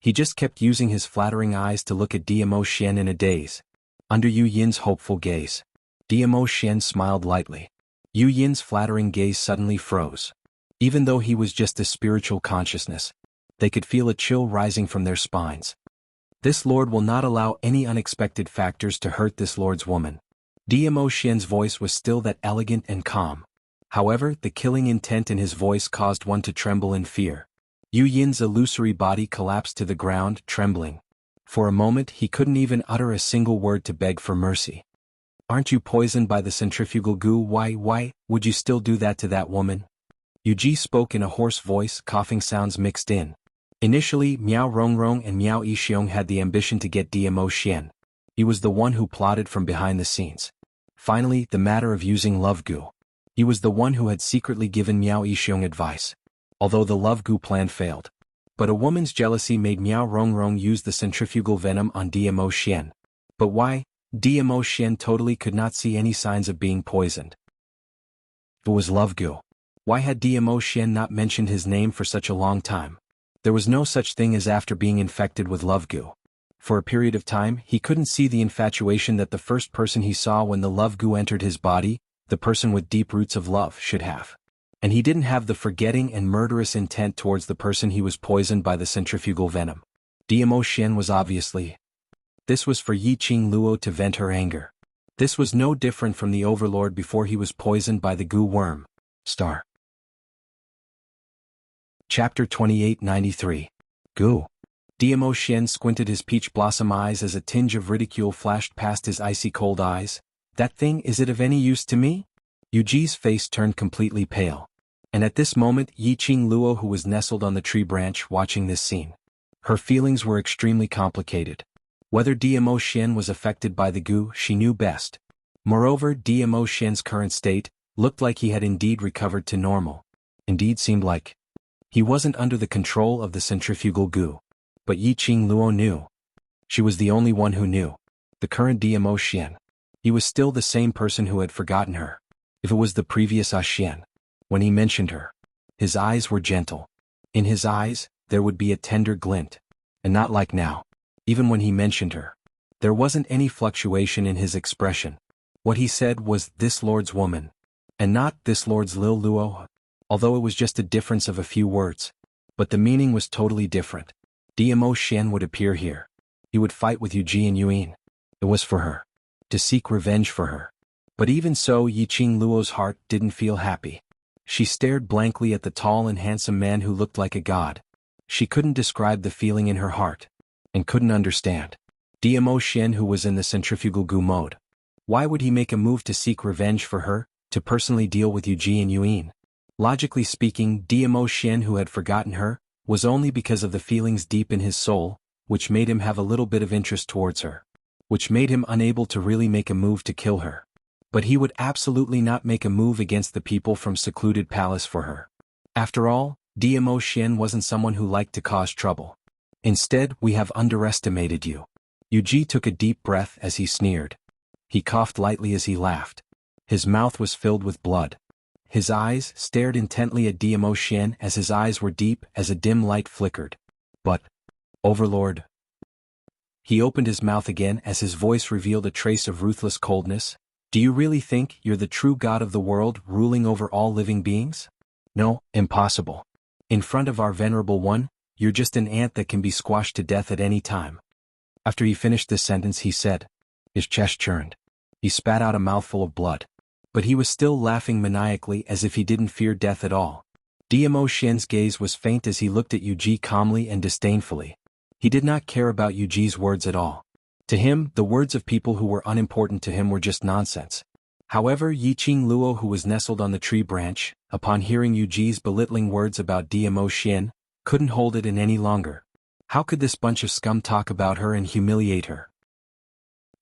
He just kept using his flattering eyes to look at Dmo Xian in a daze. Under Yu Yin's hopeful gaze, Dmo Xian smiled lightly. Yu Yin's flattering gaze suddenly froze. Even though he was just a spiritual consciousness, they could feel a chill rising from their spines. This lord will not allow any unexpected factors to hurt this lord's woman. Dmo Xian's voice was still that elegant and calm. However, the killing intent in his voice caused one to tremble in fear. Yu Yin's illusory body collapsed to the ground, trembling. For a moment he couldn't even utter a single word to beg for mercy. Aren't you poisoned by the centrifugal goo? Why would you still do that to that woman? Yuji spoke in a hoarse voice, coughing sounds mixed in. Initially, Miao Rongrong and Miao Yixiong had the ambition to get Dmo Xian. He was the one who plotted from behind the scenes. Finally, the matter of using love goo. He was the one who had secretly given Miao Yixiong advice. Although the love goo plan failed. But a woman's jealousy made Miao Rongrong use the centrifugal venom on Dmo Xian. But why? Dmo Xian totally could not see any signs of being poisoned. It was love goo. Why had Dmo Xian not mentioned his name for such a long time? There was no such thing as after being infected with love goo. For a period of time, he couldn't see the infatuation that the first person he saw when the love goo entered his body, the person with deep roots of love, should have. And he didn't have the forgetting and murderous intent towards the person he was poisoned by the centrifugal venom. Dmo Xian was obviously. This was for Yiqing Luo to vent her anger. This was no different from the overlord before he was poisoned by the goo worm. Star. Chapter 2893. Goo. Dmo Xian squinted his peach blossom eyes as a tinge of ridicule flashed past his icy cold eyes. That thing, is it of any use to me? Yuji's face turned completely pale. And at this moment Yiqing Luo, who was nestled on the tree branch watching this scene. Her feelings were extremely complicated. Whether Dmo Xian was affected by the goo, she knew best. Moreover, Dmo Xian's current state looked like he had indeed recovered to normal. Indeed seemed like he wasn't under the control of the centrifugal goo. But Yiqing Luo knew. She was the only one who knew. The current Dmo Xian. He was still the same person who had forgotten her. If it was the previous Xian. When he mentioned her, his eyes were gentle. In his eyes, there would be a tender glint. And not like now. Even when he mentioned her, There wasn't any fluctuation in his expression. What he said was, "This lord's woman," and not "this lord's Lil Luo," although it was just a difference of a few words. But the meaning was totally different. Dmo Xian would appear here. He would fight with Yu Ji and Yuan. It was for her. To seek revenge for her. But even so, Yiqing Luo's heart didn't feel happy. She stared blankly at the tall and handsome man who looked like a god. She couldn't describe the feeling in her heart. And couldn't understand. Dmo Xian, who was in the centrifugal goo mode. Why would he make a move to seek revenge for her, to personally deal with Yu Ji and Yuan? Logically speaking, Dmo Xian, who had forgotten her, was only because of the feelings deep in his soul, which made him have a little bit of interest towards her. Which made him unable to really make a move to kill her. But he would absolutely not make a move against the people from secluded palace for her. After all, Dmo Xian wasn't someone who liked to cause trouble. Instead, we have underestimated you. Yu Ji took a deep breath as he sneered. He coughed lightly as he laughed. His mouth was filled with blood. His eyes stared intently at Dmo Xian as his eyes were deep as a dim light flickered. But, Overlord. He opened his mouth again as his voice revealed a trace of ruthless coldness. Do you really think you're the true god of the world ruling over all living beings? No, impossible. In front of our venerable one, you're just an ant that can be squashed to death at any time. After he finished this sentence, he said. His chest churned. He spat out a mouthful of blood. But he was still laughing maniacally as if he didn't fear death at all. Dmo Xian's gaze was faint as he looked at Yu Ji calmly and disdainfully. He did not care about Yu Ji's words at all. To him, the words of people who were unimportant to him were just nonsense. However, Yiqing Luo, who was nestled on the tree branch, upon hearing Yu Ji's belittling words about Dmo Xian, couldn't hold it in any longer. How could this bunch of scum talk about her and humiliate her?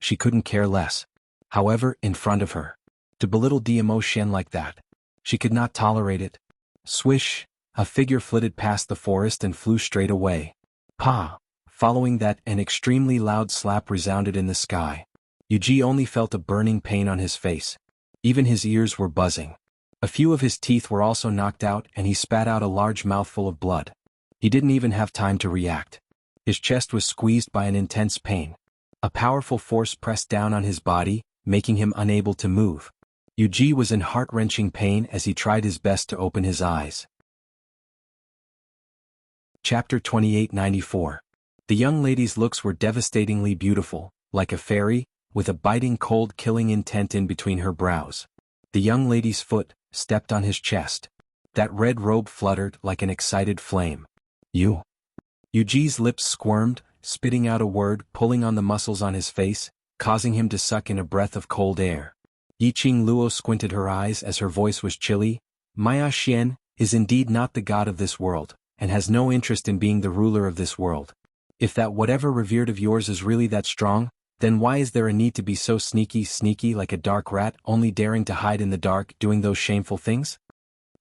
She couldn't care less. However, in front of her. To belittle Dmo Xian like that. She could not tolerate it. Swish, a figure flitted past the forest and flew straight away. Pa! Following that, an extremely loud slap resounded in the sky. Yu Ji only felt a burning pain on his face. Even his ears were buzzing. A few of his teeth were also knocked out and he spat out a large mouthful of blood. He didn't even have time to react. His chest was squeezed by an intense pain. A powerful force pressed down on his body, making him unable to move. Yu Ji was in heart-wrenching pain as he tried his best to open his eyes. Chapter 2894. The young lady's looks were devastatingly beautiful, like a fairy, with a biting cold killing intent in between her brows. The young lady's foot stepped on his chest. That red robe fluttered like an excited flame. You. Yu Ji's lips squirmed, spitting out a word, pulling on the muscles on his face, causing him to suck in a breath of cold air. Yiqing Luo squinted her eyes as her voice was chilly. Maya Xian is indeed not the god of this world, and has no interest in being the ruler of this world. If that whatever revered of yours is really that strong, then why is there a need to be so sneaky like a dark rat, only daring to hide in the dark doing those shameful things?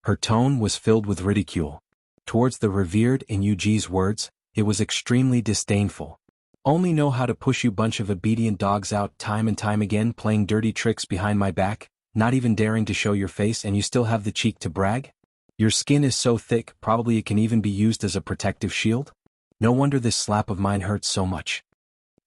Her tone was filled with ridicule. Towards the revered in Yu Ji's words, it was extremely disdainful. Only know how to push you bunch of obedient dogs out time and time again, playing dirty tricks behind my back, not even daring to show your face, and you still have the cheek to brag? Your skin is so thick, probably it can even be used as a protective shield? No wonder this slap of mine hurts so much.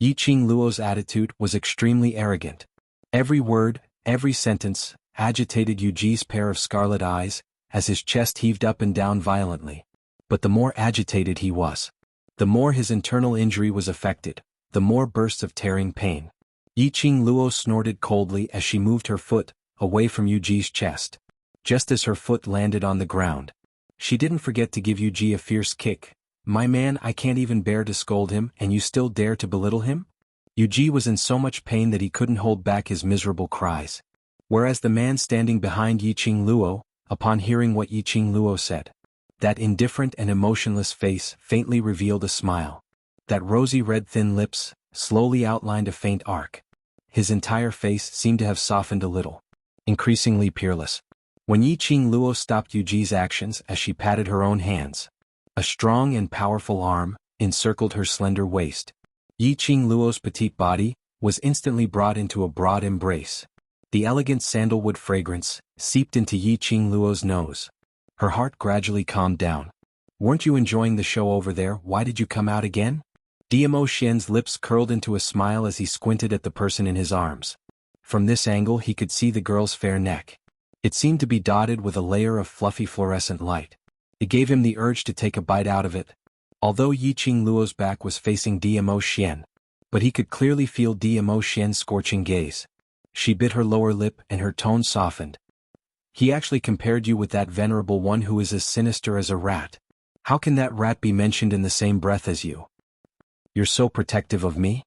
Yiqing Luo's attitude was extremely arrogant. Every word, every sentence, agitated Yu Ji's pair of scarlet eyes, as his chest heaved up and down violently. But the more agitated he was, the more his internal injury was affected, the more bursts of tearing pain. Yiqing Luo snorted coldly as she moved her foot away from Yu Ji's chest. Just as her foot landed on the ground, she didn't forget to give Yu Ji a fierce kick. My man, I can't even bear to scold him, and you still dare to belittle him? Yu Ji was in so much pain that he couldn't hold back his miserable cries. Whereas the man standing behind Yiqing Luo, upon hearing what Yiqing Luo said, that indifferent and emotionless face faintly revealed a smile. That rosy red thin lips slowly outlined a faint arc. His entire face seemed to have softened a little, increasingly peerless. When Yiqing Luo stopped Yu Ji's actions as she patted her own hands, a strong and powerful arm encircled her slender waist. Yiqing Luo's petite body was instantly brought into a broad embrace. The elegant sandalwood fragrance seeped into Yiqing Luo's nose. Her heart gradually calmed down. Weren't you enjoying the show over there? Why did you come out again? Diamo Xian's lips curled into a smile as he squinted at the person in his arms. From this angle he could see the girl's fair neck. It seemed to be dotted with a layer of fluffy fluorescent light. It gave him the urge to take a bite out of it. Although Yiqing Luo's back was facing Diamo Xian, but he could clearly feel Diamo Xian's scorching gaze. She bit her lower lip and her tone softened. He actually compared you with that venerable one who is as sinister as a rat. How can that rat be mentioned in the same breath as you? You're so protective of me?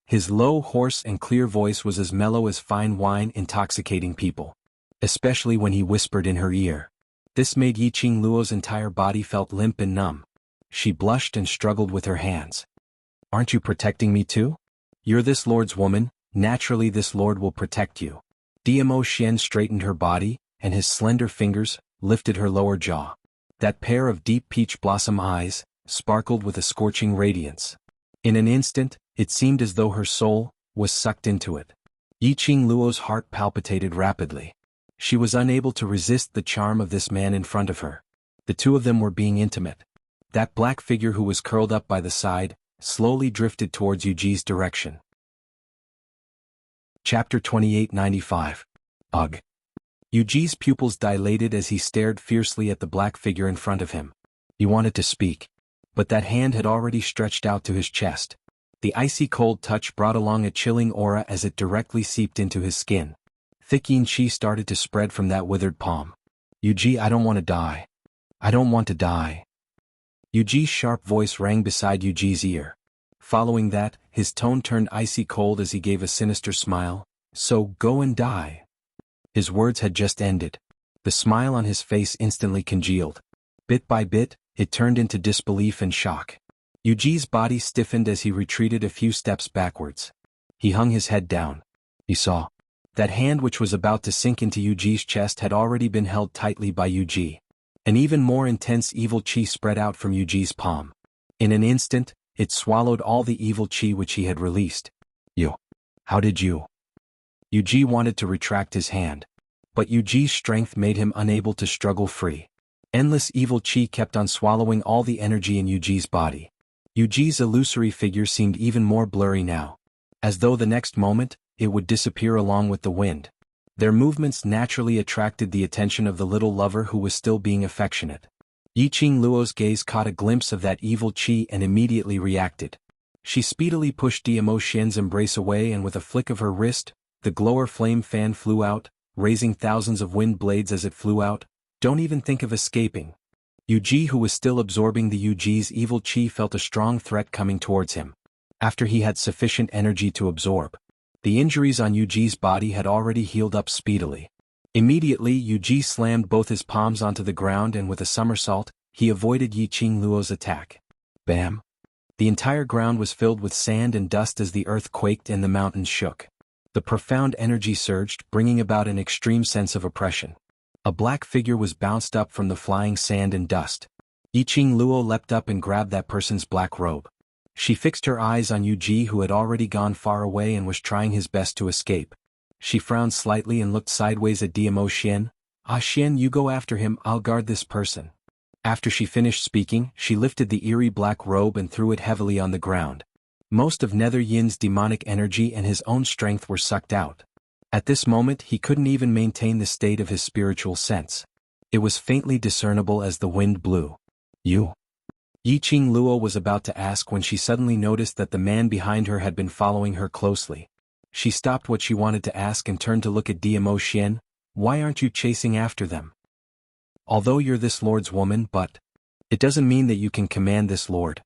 His low, hoarse and clear voice was as mellow as fine wine intoxicating people. Especially when he whispered in her ear. This made Yiqing Luo's entire body felt limp and numb. She blushed and struggled with her hands. Aren't you protecting me too? You're this lord's woman, naturally this lord will protect you. Diamo Xian straightened her body, and his slender fingers lifted her lower jaw. That pair of deep peach blossom eyes sparkled with a scorching radiance. In an instant, it seemed as though her soul was sucked into it. Yiqing Luo's heart palpitated rapidly. She was unable to resist the charm of this man in front of her. The two of them were being intimate. That black figure who was curled up by the side slowly drifted towards Yuji's direction. Chapter 2895. Ugh. Yuji's pupils dilated as he stared fiercely at the black figure in front of him. He wanted to speak, but that hand had already stretched out to his chest. The icy cold touch brought along a chilling aura as it directly seeped into his skin. Thick yin qi started to spread from that withered palm. Yuji, I don't want to die. I don't want to die. Yuji's sharp voice rang beside Yuji's ear. Following that, his tone turned icy cold as he gave a sinister smile. So go and die. His words had just ended. The smile on his face instantly congealed. Bit by bit, it turned into disbelief and shock. Yuji's body stiffened as he retreated a few steps backwards. He hung his head down. He saw. That hand which was about to sink into Yuji's chest had already been held tightly by Yuji. An even more intense evil qi spread out from Yuji's palm. In an instant, it swallowed all the evil qi which he had released. You. How did you? Yuji wanted to retract his hand. But Yuji's strength made him unable to struggle free. Endless evil qi kept on swallowing all the energy in Yuji's body. Yuji's illusory figure seemed even more blurry now. As though the next moment, it would disappear along with the wind. Their movements naturally attracted the attention of the little lover who was still being affectionate. Yiqing Luo's gaze caught a glimpse of that evil qi and immediately reacted. She speedily pushed Diamo Xian's embrace away and with a flick of her wrist, the glower flame fan flew out, raising thousands of wind blades as it flew out. Don't even think of escaping. Yuji, who was still absorbing the Yuji's evil qi, felt a strong threat coming towards him. After he had sufficient energy to absorb. The injuries on Yuji's body had already healed up speedily. Immediately Yuji slammed both his palms onto the ground and with a somersault, he avoided Yiqing Luo's attack. Bam! The entire ground was filled with sand and dust as the earth quaked and the mountains shook. The profound energy surged, bringing about an extreme sense of oppression. A black figure was bounced up from the flying sand and dust. Yiqing Luo leapt up and grabbed that person's black robe. She fixed her eyes on Yuji, who had already gone far away and was trying his best to escape. She frowned slightly and looked sideways at Diamo Xian. Ah Xian, you go after him, I'll guard this person. After she finished speaking, she lifted the eerie black robe and threw it heavily on the ground. Most of Nether Yin's demonic energy and his own strength were sucked out. At this moment he couldn't even maintain the state of his spiritual sense. It was faintly discernible as the wind blew. You? Yiqing Luo was about to ask when she suddenly noticed that the man behind her had been following her closely. She stopped what she wanted to ask and turned to look at Diamo Xian. Why aren't you chasing after them? Although you're this lord's woman, but it doesn't mean that you can command this lord.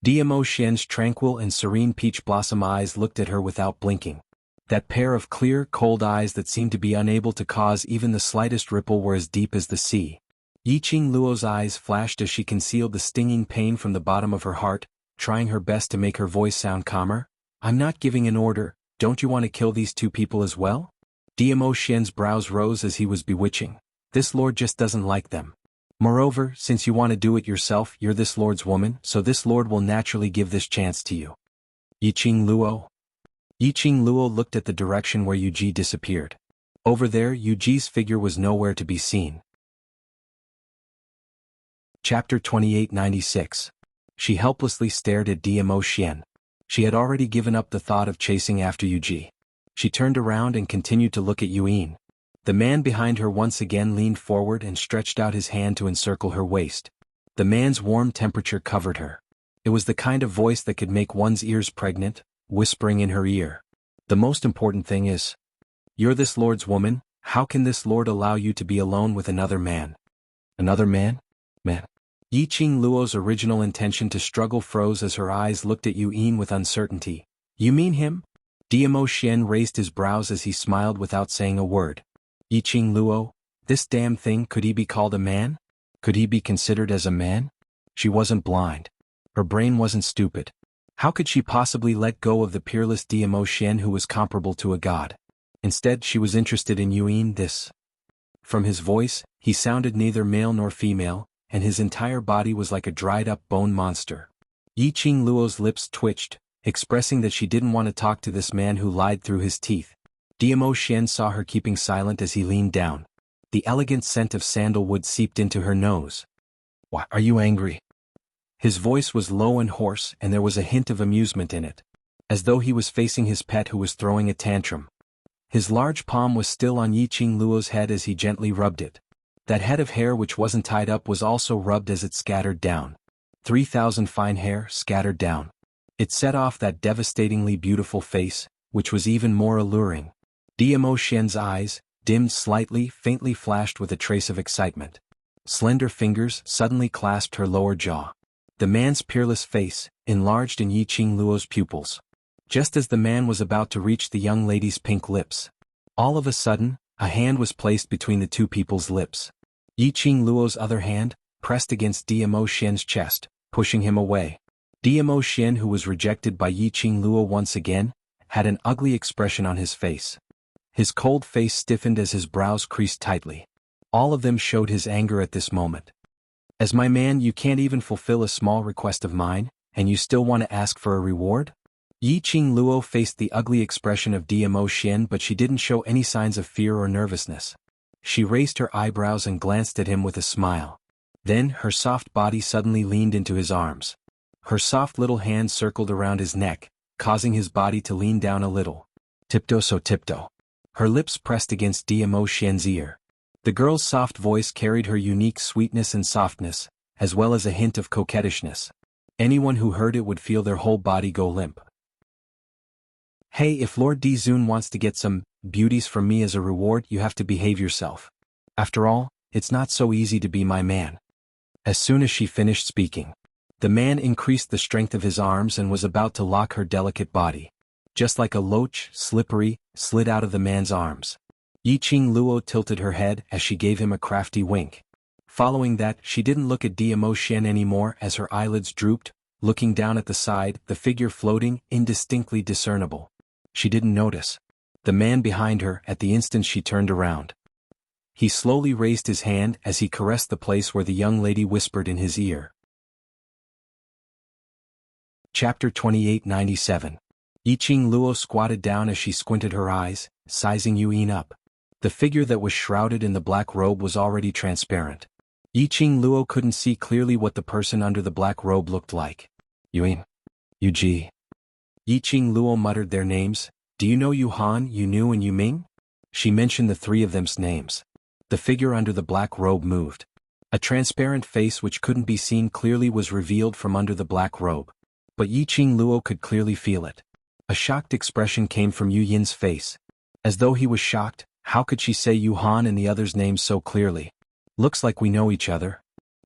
Diamo Xian's tranquil and serene peach blossom eyes looked at her without blinking. That pair of clear, cold eyes that seemed to be unable to cause even the slightest ripple were as deep as the sea. Yiqing Luo's eyes flashed as she concealed the stinging pain from the bottom of her heart, trying her best to make her voice sound calmer. I'm not giving an order, don't you want to kill these two people as well? Diamo Xian's brows rose as he was bewitching. This lord just doesn't like them. Moreover, since you want to do it yourself, you're this lord's woman, so this lord will naturally give this chance to you. Yiqing Luo? Yiqing Luo looked at the direction where Yuji disappeared. Over there, Yuji's figure was nowhere to be seen. Chapter 2896. She helplessly stared at Dmo Xian. She had already given up the thought of chasing after Yuji. She turned around and continued to look at Yuin. The man behind her once again leaned forward and stretched out his hand to encircle her waist. The man's warm temperature covered her. It was the kind of voice that could make one's ears pregnant, whispering in her ear. The most important thing is, "You're this lord's woman, how can this lord allow you to be alone with another man?" Another man? Man. Yiqing Luo's original intention to struggle froze as her eyes looked at Yuin with uncertainty. "You mean him?" Dmo Xian raised his brows as he smiled without saying a word. Yiqing Luo, this damn thing, could he be called a man? Could he be considered as a man? She wasn't blind. Her brain wasn't stupid. How could she possibly let go of the peerless Dmo Xian who was comparable to a god? Instead, she was interested in Yuin this. From his voice, he sounded neither male nor female, and his entire body was like a dried-up bone monster. Yiqing Luo's lips twitched, expressing that she didn't want to talk to this man who lied through his teeth. Dmo Xian saw her keeping silent as he leaned down. The elegant scent of sandalwood seeped into her nose. "Why are you angry?" His voice was low and hoarse, and there was a hint of amusement in it, as though he was facing his pet who was throwing a tantrum. His large palm was still on Yiqing Luo's head as he gently rubbed it. That head of hair which wasn't tied up was also rubbed as it scattered down. 3,000 fine hair scattered down. It set off that devastatingly beautiful face, which was even more alluring. Dmo Xian's eyes, dimmed slightly, faintly flashed with a trace of excitement. Slender fingers suddenly clasped her lower jaw. The man's peerless face, enlarged in Yiqing Luo's pupils. Just as the man was about to reach the young lady's pink lips, all of a sudden, a hand was placed between the two people's lips. Yiqing Luo's other hand pressed against Dmo Xian's chest, pushing him away. Dmo Xian, who was rejected by Yiqing Luo once again, had an ugly expression on his face. His cold face stiffened as his brows creased tightly. All of them showed his anger at this moment. "As my man, you can't even fulfill a small request of mine, and you still want to ask for a reward?" Yiqing Luo faced the ugly expression of Dmo Xian, but she didn't show any signs of fear or nervousness. She raised her eyebrows and glanced at him with a smile. Then, her soft body suddenly leaned into his arms. Her soft little hand circled around his neck, causing his body to lean down a little. "Tiptoe so tiptoe." Her lips pressed against Dmo Xian's ear. The girl's soft voice carried her unique sweetness and softness, as well as a hint of coquettishness. Anyone who heard it would feel their whole body go limp. "Hey, if Lord Dizun wants to get some beauties from me as a reward, you have to behave yourself. After all, it's not so easy to be my man." As soon as she finished speaking, the man increased the strength of his arms and was about to lock her delicate body. Just like a loach, slippery, slid out of the man's arms. Yiqing Luo tilted her head as she gave him a crafty wink. Following that, she didn't look at Dmo Xian anymore as her eyelids drooped, looking down at the side, the figure floating, indistinctly discernible. She didn't notice the man behind her at the instant she turned around. He slowly raised his hand as he caressed the place where the young lady whispered in his ear. Chapter 2897. Yiqing Luo squatted down as she squinted her eyes, sizing Yuin up. The figure that was shrouded in the black robe was already transparent. Yiqing Luo couldn't see clearly what the person under the black robe looked like. "Yuin. Yuji." Yiqing Luo muttered their names. "Do you know Yuhan, Yunu and Yuming?" She mentioned the three of them's names. The figure under the black robe moved. A transparent face which couldn't be seen clearly was revealed from under the black robe. But Yiqing Luo could clearly feel it. A shocked expression came from Yu Yin's face. As though he was shocked, how could she say Yuhan and the other's names so clearly? "Looks like we know each other."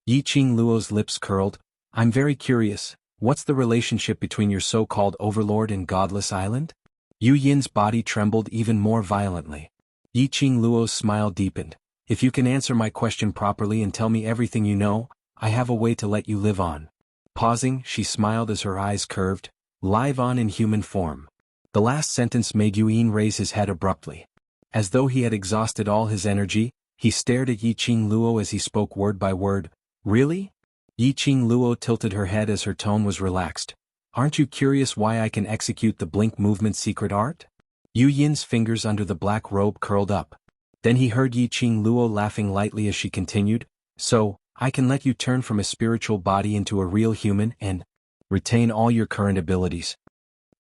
Yiqing Luo's lips curled. "I'm very curious. What's the relationship between your so-called overlord and Godless Island?" Yu Yin's body trembled even more violently. Yiqing Luo's smile deepened. "If you can answer my question properly and tell me everything you know, I have a way to let you live on." Pausing, she smiled as her eyes curved. "Live on in human form." The last sentence made Yuin raise his head abruptly. As though he had exhausted all his energy, he stared at Yiqing Luo as he spoke word by word. "Really?" Yiqing Luo tilted her head as her tone was relaxed. "Aren't you curious why I can execute the blink movement secret art?" Yu Yin's fingers under the black robe curled up. Then he heard Yiqing Luo laughing lightly as she continued. "So, I can let you turn from a spiritual body into a real human and retain all your current abilities.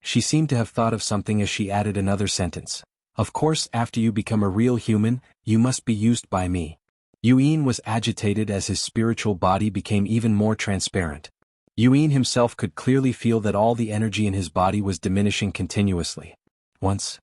She seemed to have thought of something as she added another sentence. Of course, after you become a real human, you must be used by me. Yuan was agitated as his spiritual body became even more transparent. Yuan himself could clearly feel that all the energy in his body was diminishing continuously. Once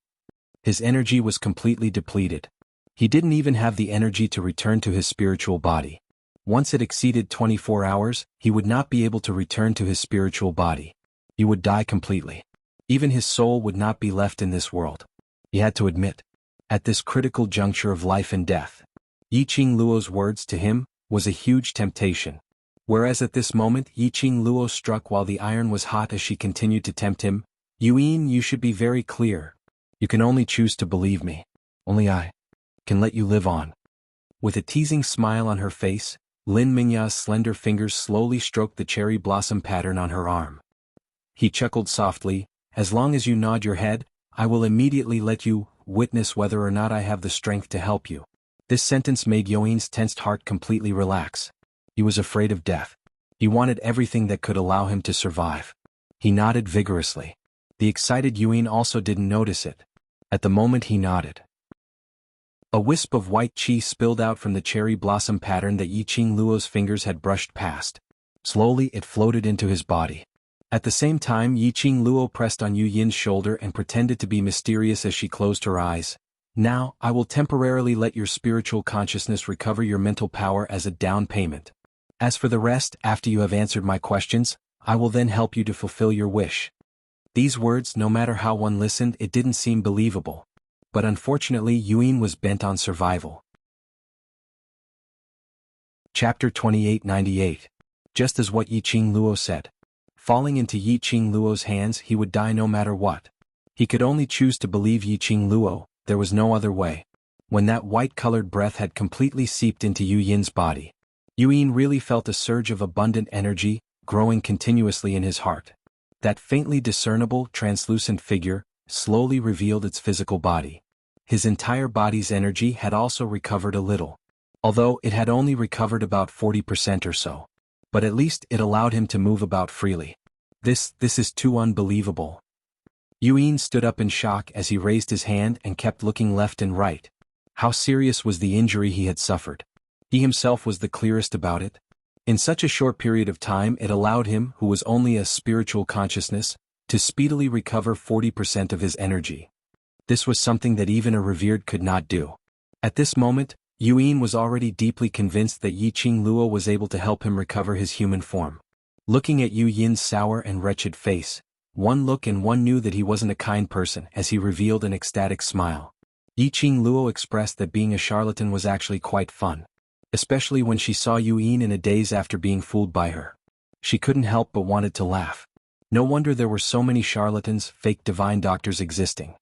his energy was completely depleted. He didn't even have the energy to return to his spiritual body. Once it exceeded 24 hours, he would not be able to return to his spiritual body. He would die completely. Even his soul would not be left in this world. He had to admit, at this critical juncture of life and death, Yiqing Luo's words to him was a huge temptation. Whereas at this moment Yiqing Luo struck while the iron was hot as she continued to tempt him, Yuan, you should be very clear. You can only choose to believe me. Only I can let you live on. With a teasing smile on her face, Lin Mingya's slender fingers slowly stroked the cherry blossom pattern on her arm. He chuckled softly, as long as you nod your head, I will immediately let you witness whether or not I have the strength to help you. This sentence made Yuan's tensed heart completely relax. He was afraid of death. He wanted everything that could allow him to survive. He nodded vigorously. The excited Yuan also didn't notice it. At the moment he nodded, a wisp of white qi spilled out from the cherry blossom pattern that Yiqing Luo's fingers had brushed past. Slowly it floated into his body. At the same time Yiqing Luo pressed on Yu Yin's shoulder and pretended to be mysterious as she closed her eyes. Now, I will temporarily let your spiritual consciousness recover your mental power as a down payment. As for the rest, after you have answered my questions, I will then help you to fulfill your wish. These words, no matter how one listened, it didn't seem believable. But unfortunately Yuan was bent on survival. Chapter 2898. Just as what Yiqing Luo said. Falling into Yiqing Luo's hands, he would die no matter what. He could only choose to believe Yiqing Luo, there was no other way. When that white-colored breath had completely seeped into Yu Yin's body, Yuan really felt a surge of abundant energy, growing continuously in his heart. That faintly discernible, translucent figure slowly revealed its physical body. His entire body's energy had also recovered a little. Although it had only recovered about 40% or so. But at least it allowed him to move about freely. This is too unbelievable. Yuan stood up in shock as he raised his hand and kept looking left and right. How serious was the injury he had suffered? He himself was the clearest about it. In such a short period of time it allowed him, who was only a spiritual consciousness, to speedily recover 40% of his energy. This was something that even a revered could not do. At this moment, Yuan was already deeply convinced that Yiqing Luo was able to help him recover his human form. Looking at Yu Yin's sour and wretched face, one look and one knew that he wasn't a kind person as he revealed an ecstatic smile. Yiqing Luo expressed that being a charlatan was actually quite fun. Especially when she saw Yuan in a daze after being fooled by her. She couldn't help but wanted to laugh. No wonder there were so many charlatans, fake divine doctors existing.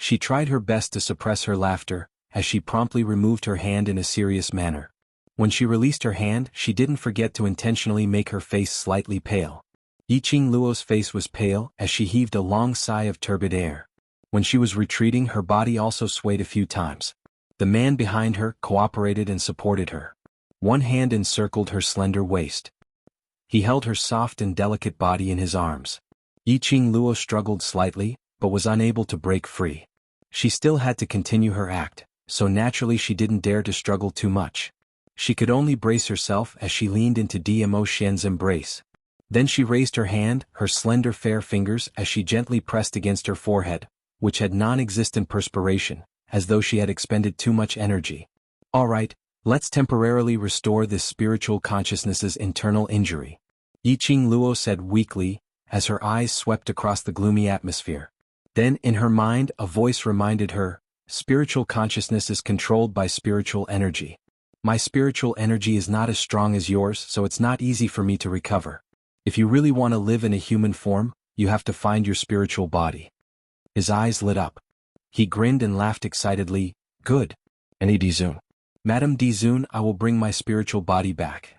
She tried her best to suppress her laughter, as she promptly removed her hand in a serious manner. When she released her hand, she didn't forget to intentionally make her face slightly pale. Yiqing Luo's face was pale as she heaved a long sigh of turbid air. When she was retreating, her body also swayed a few times. The man behind her cooperated and supported her. One hand encircled her slender waist. He held her soft and delicate body in his arms. Yiqing Luo struggled slightly, but was unable to break free. She still had to continue her act, so naturally she didn't dare to struggle too much. She could only brace herself as she leaned into Dmo Shen's embrace. Then she raised her hand, her slender fair fingers, as she gently pressed against her forehead, which had non-existent perspiration, as though she had expended too much energy. All right, let's temporarily restore this spiritual consciousness's internal injury. Yiqing Luo said weakly, as her eyes swept across the gloomy atmosphere. Then in her mind a voice reminded her, spiritual consciousness is controlled by spiritual energy. My spiritual energy is not as strong as yours, so it's not easy for me to recover. If you really want to live in a human form, you have to find your spiritual body. His eyes lit up. He grinned and laughed excitedly. Good. Any Dizun. Madame Dizun, I will bring my spiritual body back.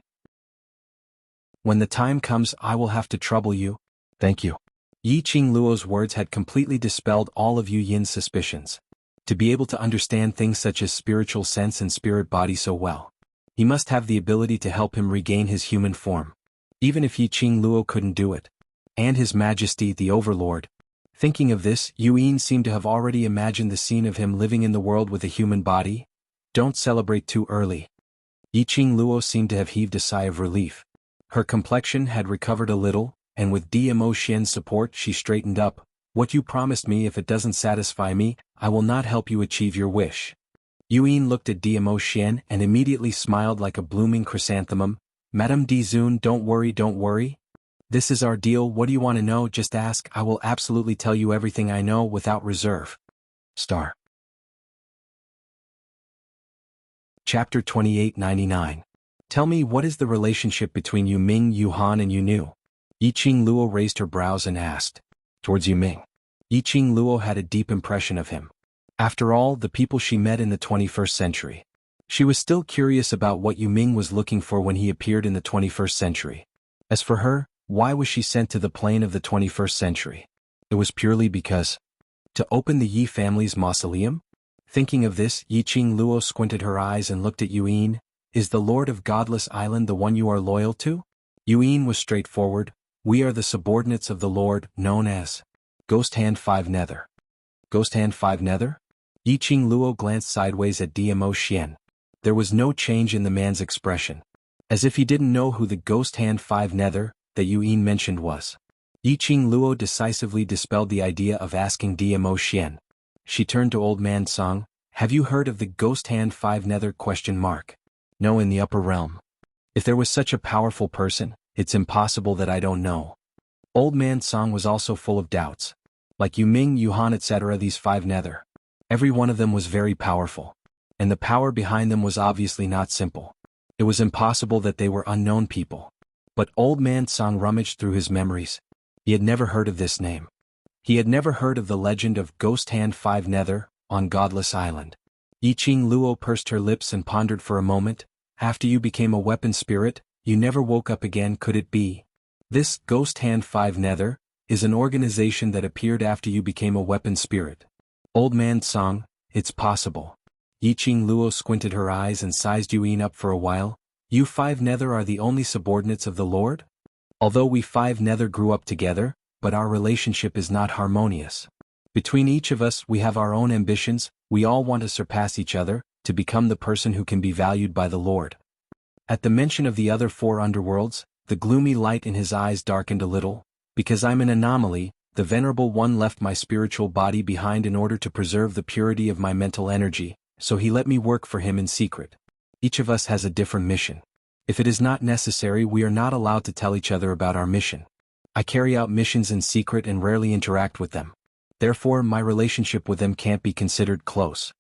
When the time comes, I will have to trouble you. Thank you. Yiqing Luo's words had completely dispelled all of Yu Yin's suspicions. To be able to understand things such as spiritual sense and spirit body so well. He must have the ability to help him regain his human form. Even if Yiqing Luo couldn't do it. And His Majesty the Overlord. Thinking of this, Yuan seemed to have already imagined the scene of him living in the world with a human body. Don't celebrate too early. Yiqing Luo seemed to have heaved a sigh of relief. Her complexion had recovered a little, and with Dmo Xian's support she straightened up. What you promised me, if it doesn't satisfy me, I will not help you achieve your wish. Yuan looked at Dmo Xian and immediately smiled like a blooming chrysanthemum. Madame Dizun, don't worry. This is our deal. What do you want to know? Just ask. I will absolutely tell you everything I know without reserve. Star. Chapter 2899. Tell me, what is the relationship between Yu Ming, Yu Han and Yu Nu? Yiqing Luo raised her brows and asked. Towards Yu Ming. Yiqing Luo had a deep impression of him. After all, the people she met in the 21st century. She was still curious about what Yu Ming was looking for when he appeared in the 21st century. As for her, why was she sent to the plane of the 21st century? It was purely because to open the Yi family's mausoleum? Thinking of this, Yiqing Luo squinted her eyes and looked at Yuan. Is the Lord of Godless Island the one you are loyal to? Yuan was straightforward. We are the subordinates of the Lord, known as Ghost Hand 5 Nether. Ghost Hand 5 Nether? Yiqing Luo glanced sideways at Dmo Xian. There was no change in the man's expression. As if he didn't know who the Ghost Hand 5 Nether that Yuan mentioned was. Yiqing Luo decisively dispelled the idea of asking Dmo Xian. She turned to Old Man Song. Have you heard of the Ghost Hand 5 Nether? No, in the upper realm. If there was such a powerful person, it's impossible that I don't know. Old Man Song was also full of doubts. Like Yu Ming, Yu Han, etc., these 5 Nether. Every one of them was very powerful. And the power behind them was obviously not simple. It was impossible that they were unknown people. But Old Man Song rummaged through his memories. He had never heard of this name. He had never heard of the legend of Ghost Hand 5 Nether on Godless Island. Yiqing Luo pursed her lips and pondered for a moment. After you became a weapon spirit, you never woke up again, could it be? This Ghost Hand 5 Nether is an organization that appeared after you became a weapon spirit. Old Man Song, it's possible. Yiqing Luo squinted her eyes and sized Yuan up for a while. You 5 Nether are the only subordinates of the Lord? Although we 5 Nether grew up together, but our relationship is not harmonious. Between each of us we have our own ambitions, we all want to surpass each other, to become the person who can be valued by the Lord. At the mention of the other 4 underworlds, the gloomy light in his eyes darkened a little. Because I'm an anomaly, the Venerable One left my spiritual body behind in order to preserve the purity of my mental energy, so he let me work for him in secret. Each of us has a different mission. If it is not necessary, we are not allowed to tell each other about our mission. I carry out missions in secret and rarely interact with them. Therefore, my relationship with them can't be considered close.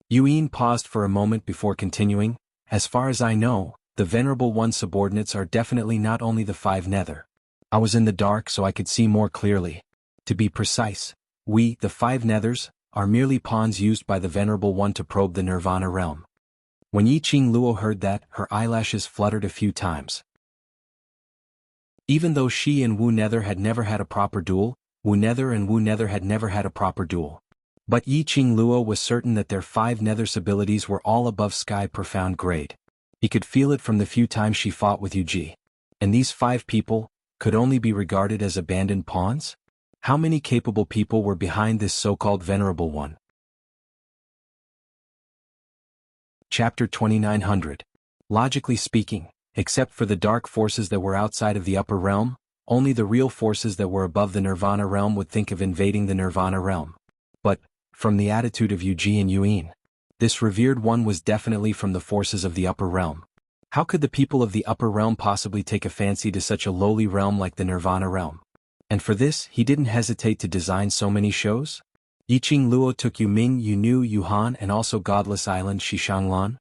Yuan paused for a moment before continuing. As far as I know, the Venerable One subordinates are definitely not only the 5 Nether. I was in the dark so I could see more clearly. To be precise, we, the 5 Nethers, are merely pawns used by the Venerable One to probe the Nirvana realm. When Yiqing Luo heard that, her eyelashes fluttered a few times. Even though she and Wu Nether had never had a proper duel, Wu Nether and Wu Nether had never had a proper duel. But Yiqing Luo was certain that their 5 Nether's abilities were all above sky profound grade. He could feel it from the few times she fought with Yuji. And these 5 people could only be regarded as abandoned pawns? How many capable people were behind this so-called Venerable One? Chapter 2900. Logically speaking, except for the dark forces that were outside of the upper realm, only the real forces that were above the Nirvana realm would think of invading the Nirvana realm. But, from the attitude of Yuji and Yuan, this revered one was definitely from the forces of the upper realm. How could the people of the upper realm possibly take a fancy to such a lowly realm like the Nirvana realm? And for this, he didn't hesitate to design so many shows? Yiqing Luo took Yu Ming, Yu Nu, Yu Han and also Godless Island Xuanhuan.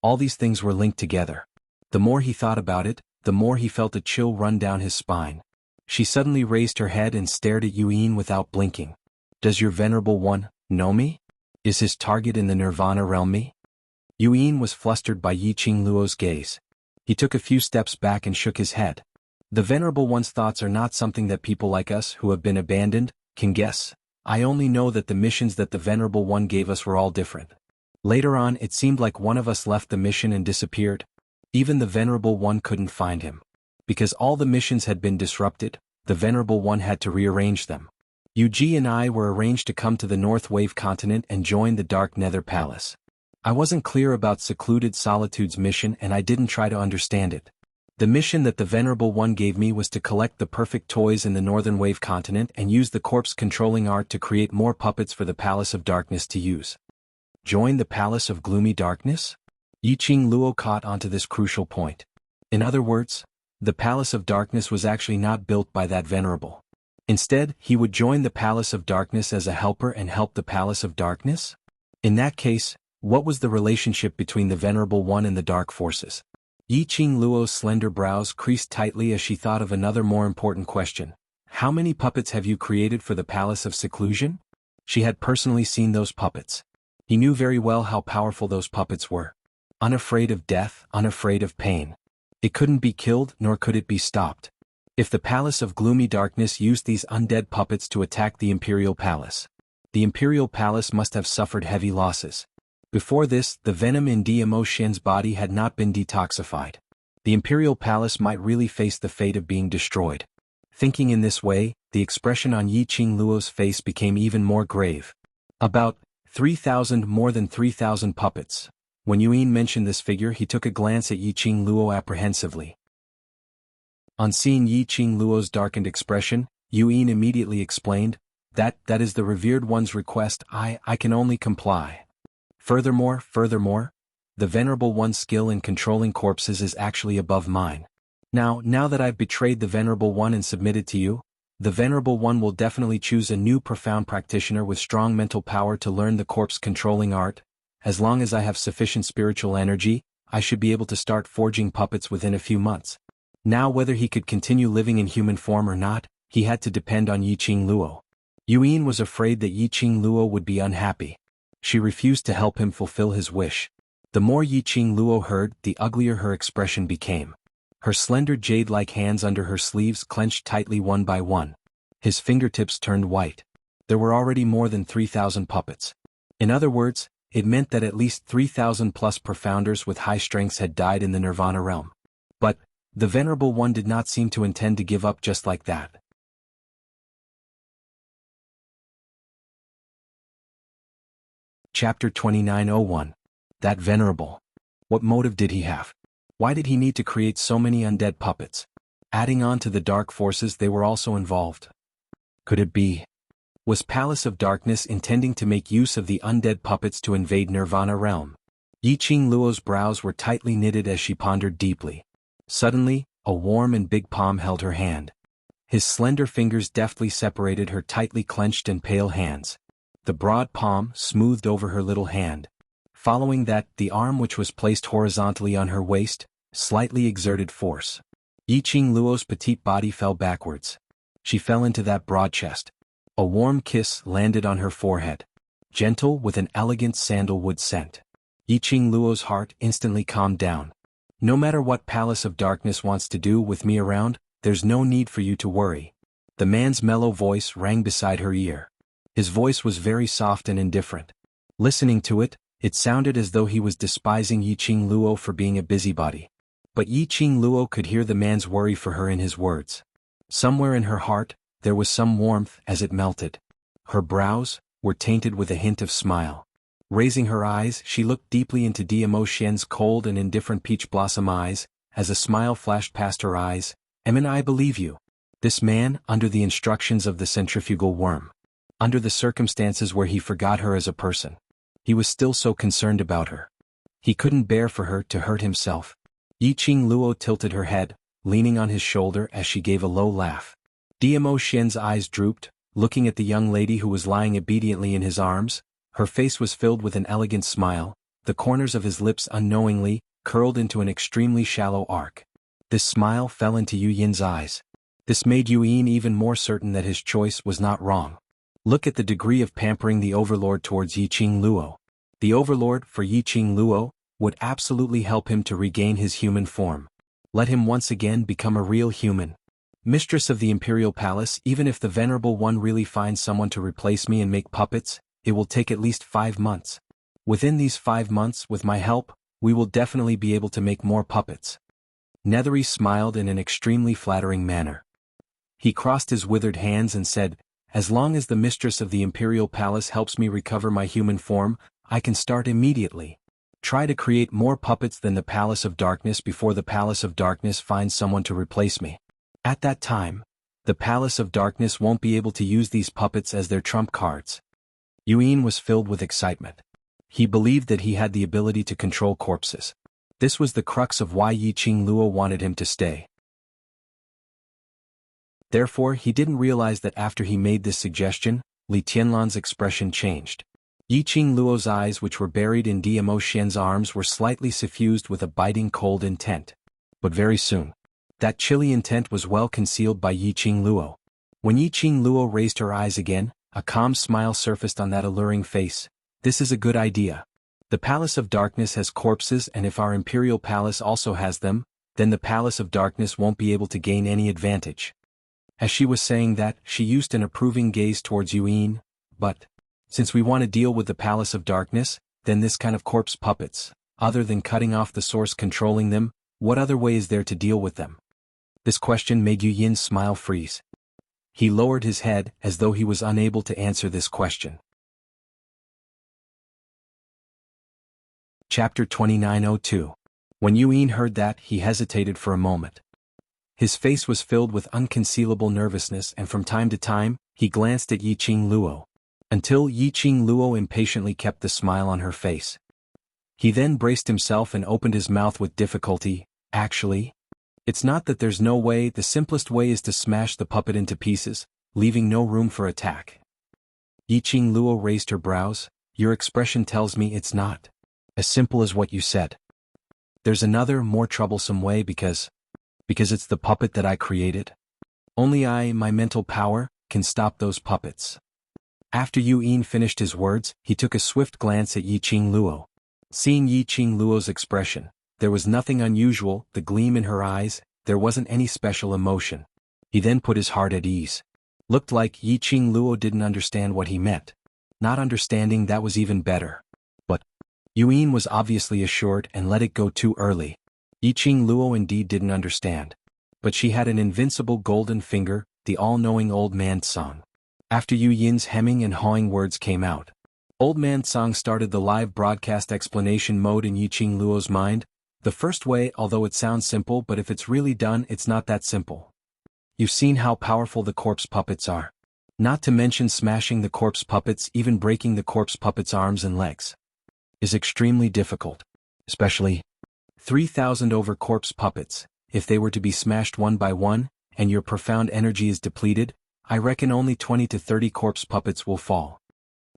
All these things were linked together. The more he thought about it, the more he felt a chill run down his spine. She suddenly raised her head and stared at Yuan without blinking. Does your Venerable One know me? Is his target in the Nirvana realm me? Yuan was flustered by Yiqing Luo's gaze. He took a few steps back and shook his head. The Venerable One's thoughts are not something that people like us who have been abandoned can guess. I only know that the missions that the Venerable One gave us were all different. Later on, it seemed like one of us left the mission and disappeared. Even the Venerable One couldn't find him. Because all the missions had been disrupted, the Venerable One had to rearrange them. Yuji and I were arranged to come to the North Wave continent and join the Dark Nether Palace. I wasn't clear about Secluded Solitude's mission and I didn't try to understand it. The mission that the Venerable One gave me was to collect the perfect toys in the Northern Wave continent and use the corpse-controlling art to create more puppets for the Palace of Darkness to use. Join the Palace of Gloomy Darkness? Yiqing Luo caught onto this crucial point. In other words, the Palace of Darkness was actually not built by that Venerable. Instead, he would join the Palace of Darkness as a helper and help the Palace of Darkness? In that case, what was the relationship between the Venerable One and the Dark Forces? Yiqing Luo's slender brows creased tightly as she thought of another more important question. How many puppets have you created for the Palace of Seclusion? She had personally seen those puppets. He knew very well how powerful those puppets were. Unafraid of death, unafraid of pain. It couldn't be killed nor could it be stopped. If the Palace of Gloomy Darkness used these undead puppets to attack the Imperial Palace, the Imperial Palace must have suffered heavy losses. Before this, the venom in Dmo Shen's body had not been detoxified. The Imperial Palace might really face the fate of being destroyed. Thinking in this way, the expression on Yiqing Luo's face became even more grave. About 3,000, more than 3,000 puppets. When Yuan mentioned this figure, he took a glance at Yiqing Luo apprehensively. On seeing Yiqing Luo's darkened expression, Yuan immediately explained, that is the revered one's request. I can only comply. Furthermore, the Venerable One's skill in controlling corpses is actually above mine. Now that I've betrayed the Venerable One and submitted to you, the Venerable One will definitely choose a new profound practitioner with strong mental power to learn the corpse-controlling art. As long as I have sufficient spiritual energy, I should be able to start forging puppets within a few months. Now whether he could continue living in human form or not, he had to depend on Yiqing Luo. Yuan was afraid that Yiqing Luo would be unhappy. She refused to help him fulfill his wish. The more Yiqing Luo heard, the uglier her expression became. Her slender jade-like hands under her sleeves clenched tightly one by one. His fingertips turned white. There were already more than 3,000 puppets. In other words, it meant that at least 3,000 plus profounders with high strengths had died in the Nirvana realm. But the Venerable One did not seem to intend to give up just like that. Chapter 2901. That Venerable. What motive did he have? Why did he need to create so many undead puppets? Adding on to the dark forces, they were also involved. Could it be? Was Palace of Darkness intending to make use of the undead puppets to invade Nirvana realm? Yiqing Luo's brows were tightly knitted as she pondered deeply. Suddenly, a warm and big palm held her hand. His slender fingers deftly separated her tightly clenched and pale hands. The broad palm smoothed over her little hand. Following that, the arm which was placed horizontally on her waist, slightly exerted force. Yiqing Luo's petite body fell backwards. She fell into that broad chest. A warm kiss landed on her forehead. Gentle with an elegant sandalwood scent. Yiqing Luo's heart instantly calmed down. No matter what Palace of Darkness wants to do with me around, there's no need for you to worry. The man's mellow voice rang beside her ear. His voice was very soft and indifferent. Listening to it, it sounded as though he was despising Yiqing Luo for being a busybody. But Yiqing Luo could hear the man's worry for her in his words. Somewhere in her heart, there was some warmth as it melted. Her brows were tainted with a hint of smile. Raising her eyes, she looked deeply into Dmo Shen's cold and indifferent peach blossom eyes. As a smile flashed past her eyes, I believe you. This man, under the instructions of the centrifugal worm. Under the circumstances where he forgot her as a person. He was still so concerned about her. He couldn't bear for her to hurt himself. Yiqing Luo tilted her head, leaning on his shoulder as she gave a low laugh. Dmo Shen's eyes drooped, looking at the young lady who was lying obediently in his arms. Her face was filled with an elegant smile, the corners of his lips unknowingly curled into an extremely shallow arc. This smile fell into Yu Yin's eyes. This made Yuan even more certain that his choice was not wrong. Look at the degree of pampering the Overlord towards Yiqing Luo. The Overlord, for Yiqing Luo, would absolutely help him to regain his human form. Let him once again become a real human. Mistress of the Imperial Palace, even if the Venerable One really finds someone to replace me and make puppets, it will take at least 5 months. Within these 5 months, with my help, we will definitely be able to make more puppets. Nethery smiled in an extremely flattering manner. He crossed his withered hands and said, "As long as the mistress of the Imperial Palace helps me recover my human form, I can start immediately. Try to create more puppets than the Palace of Darkness before the Palace of Darkness finds someone to replace me. At that time, the Palace of Darkness won't be able to use these puppets as their trump cards." Yuan was filled with excitement. He believed that he had the ability to control corpses. This was the crux of why Yiqing Luo wanted him to stay. Therefore, he didn't realize that after he made this suggestion, Li Tianlan's expression changed. Yiqing Luo's eyes, which were buried in Dmo Xian's arms, were slightly suffused with a biting cold intent. But very soon, that chilly intent was well concealed by Yiqing Luo. When Yiqing Luo raised her eyes again, a calm smile surfaced on that alluring face. "This is a good idea. The Palace of Darkness has corpses, and if our Imperial Palace also has them, then the Palace of Darkness won't be able to gain any advantage." As she was saying that, she used an approving gaze towards Yuan. "But, since we want to deal with the Palace of Darkness, then this kind of corpse puppets, other than cutting off the source controlling them, what other way is there to deal with them?" This question made Yuan's smile freeze. He lowered his head as though he was unable to answer this question. Chapter 2902. When Yuan heard that, he hesitated for a moment. His face was filled with unconcealable nervousness, and from time to time, he glanced at Yiqing Luo. Until Yiqing Luo impatiently kept the smile on her face. He then braced himself and opened his mouth with difficulty. "Actually, it's not that there's no way. The simplest way is to smash the puppet into pieces, leaving no room for attack." Yiqing Luo raised her brows. "Your expression tells me it's not as simple as what you said. There's another, more troublesome way because it's the puppet that I created. Only I, my mental power, can stop those puppets." After Yuan finished his words, he took a swift glance at Yiqing Luo. Seeing Yiqing Luo's expression, there was nothing unusual, the gleam in her eyes, there wasn't any special emotion. He then put his heart at ease. Looked like Yiqing Luo didn't understand what he meant. Not understanding, that was even better. But Yuan was obviously assured and let it go too early. Yiqing Luo indeed didn't understand. But she had an invincible golden finger, the all-knowing Old Man Tsang. After Yuan's hemming and hawing words came out, Old Man Tsang started the live broadcast explanation mode in Yiqing Luo's mind. "The first way, although it sounds simple, but if it's really done, it's not that simple. You've seen how powerful the corpse puppets are. Not to mention smashing the corpse puppets, even breaking the corpse puppets' arms and legs, is extremely difficult. Especially 3,000 over corpse puppets, if they were to be smashed one by one, and your profound energy is depleted, I reckon only 20 to 30 corpse puppets will fall."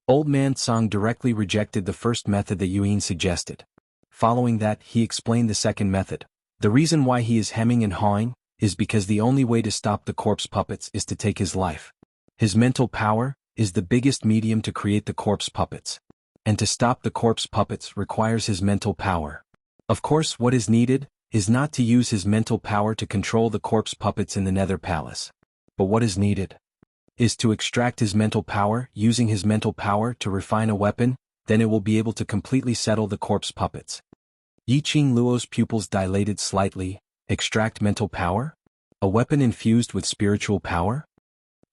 Old Man Tsang directly rejected the first method that Yuan suggested. Following that, he explained the second method. The reason why he is hemming and hawing is because the only way to stop the corpse puppets is to take his life. His mental power is the biggest medium to create the corpse puppets. And to stop the corpse puppets requires his mental power. Of course, what is needed is not to use his mental power to control the corpse puppets in the Nether Palace. But what is needed is to extract his mental power, using his mental power to refine a weapon, then it will be able to completely settle the corpse puppets. Yiqing Luo's pupils dilated slightly. Extract mental power? A weapon infused with spiritual power?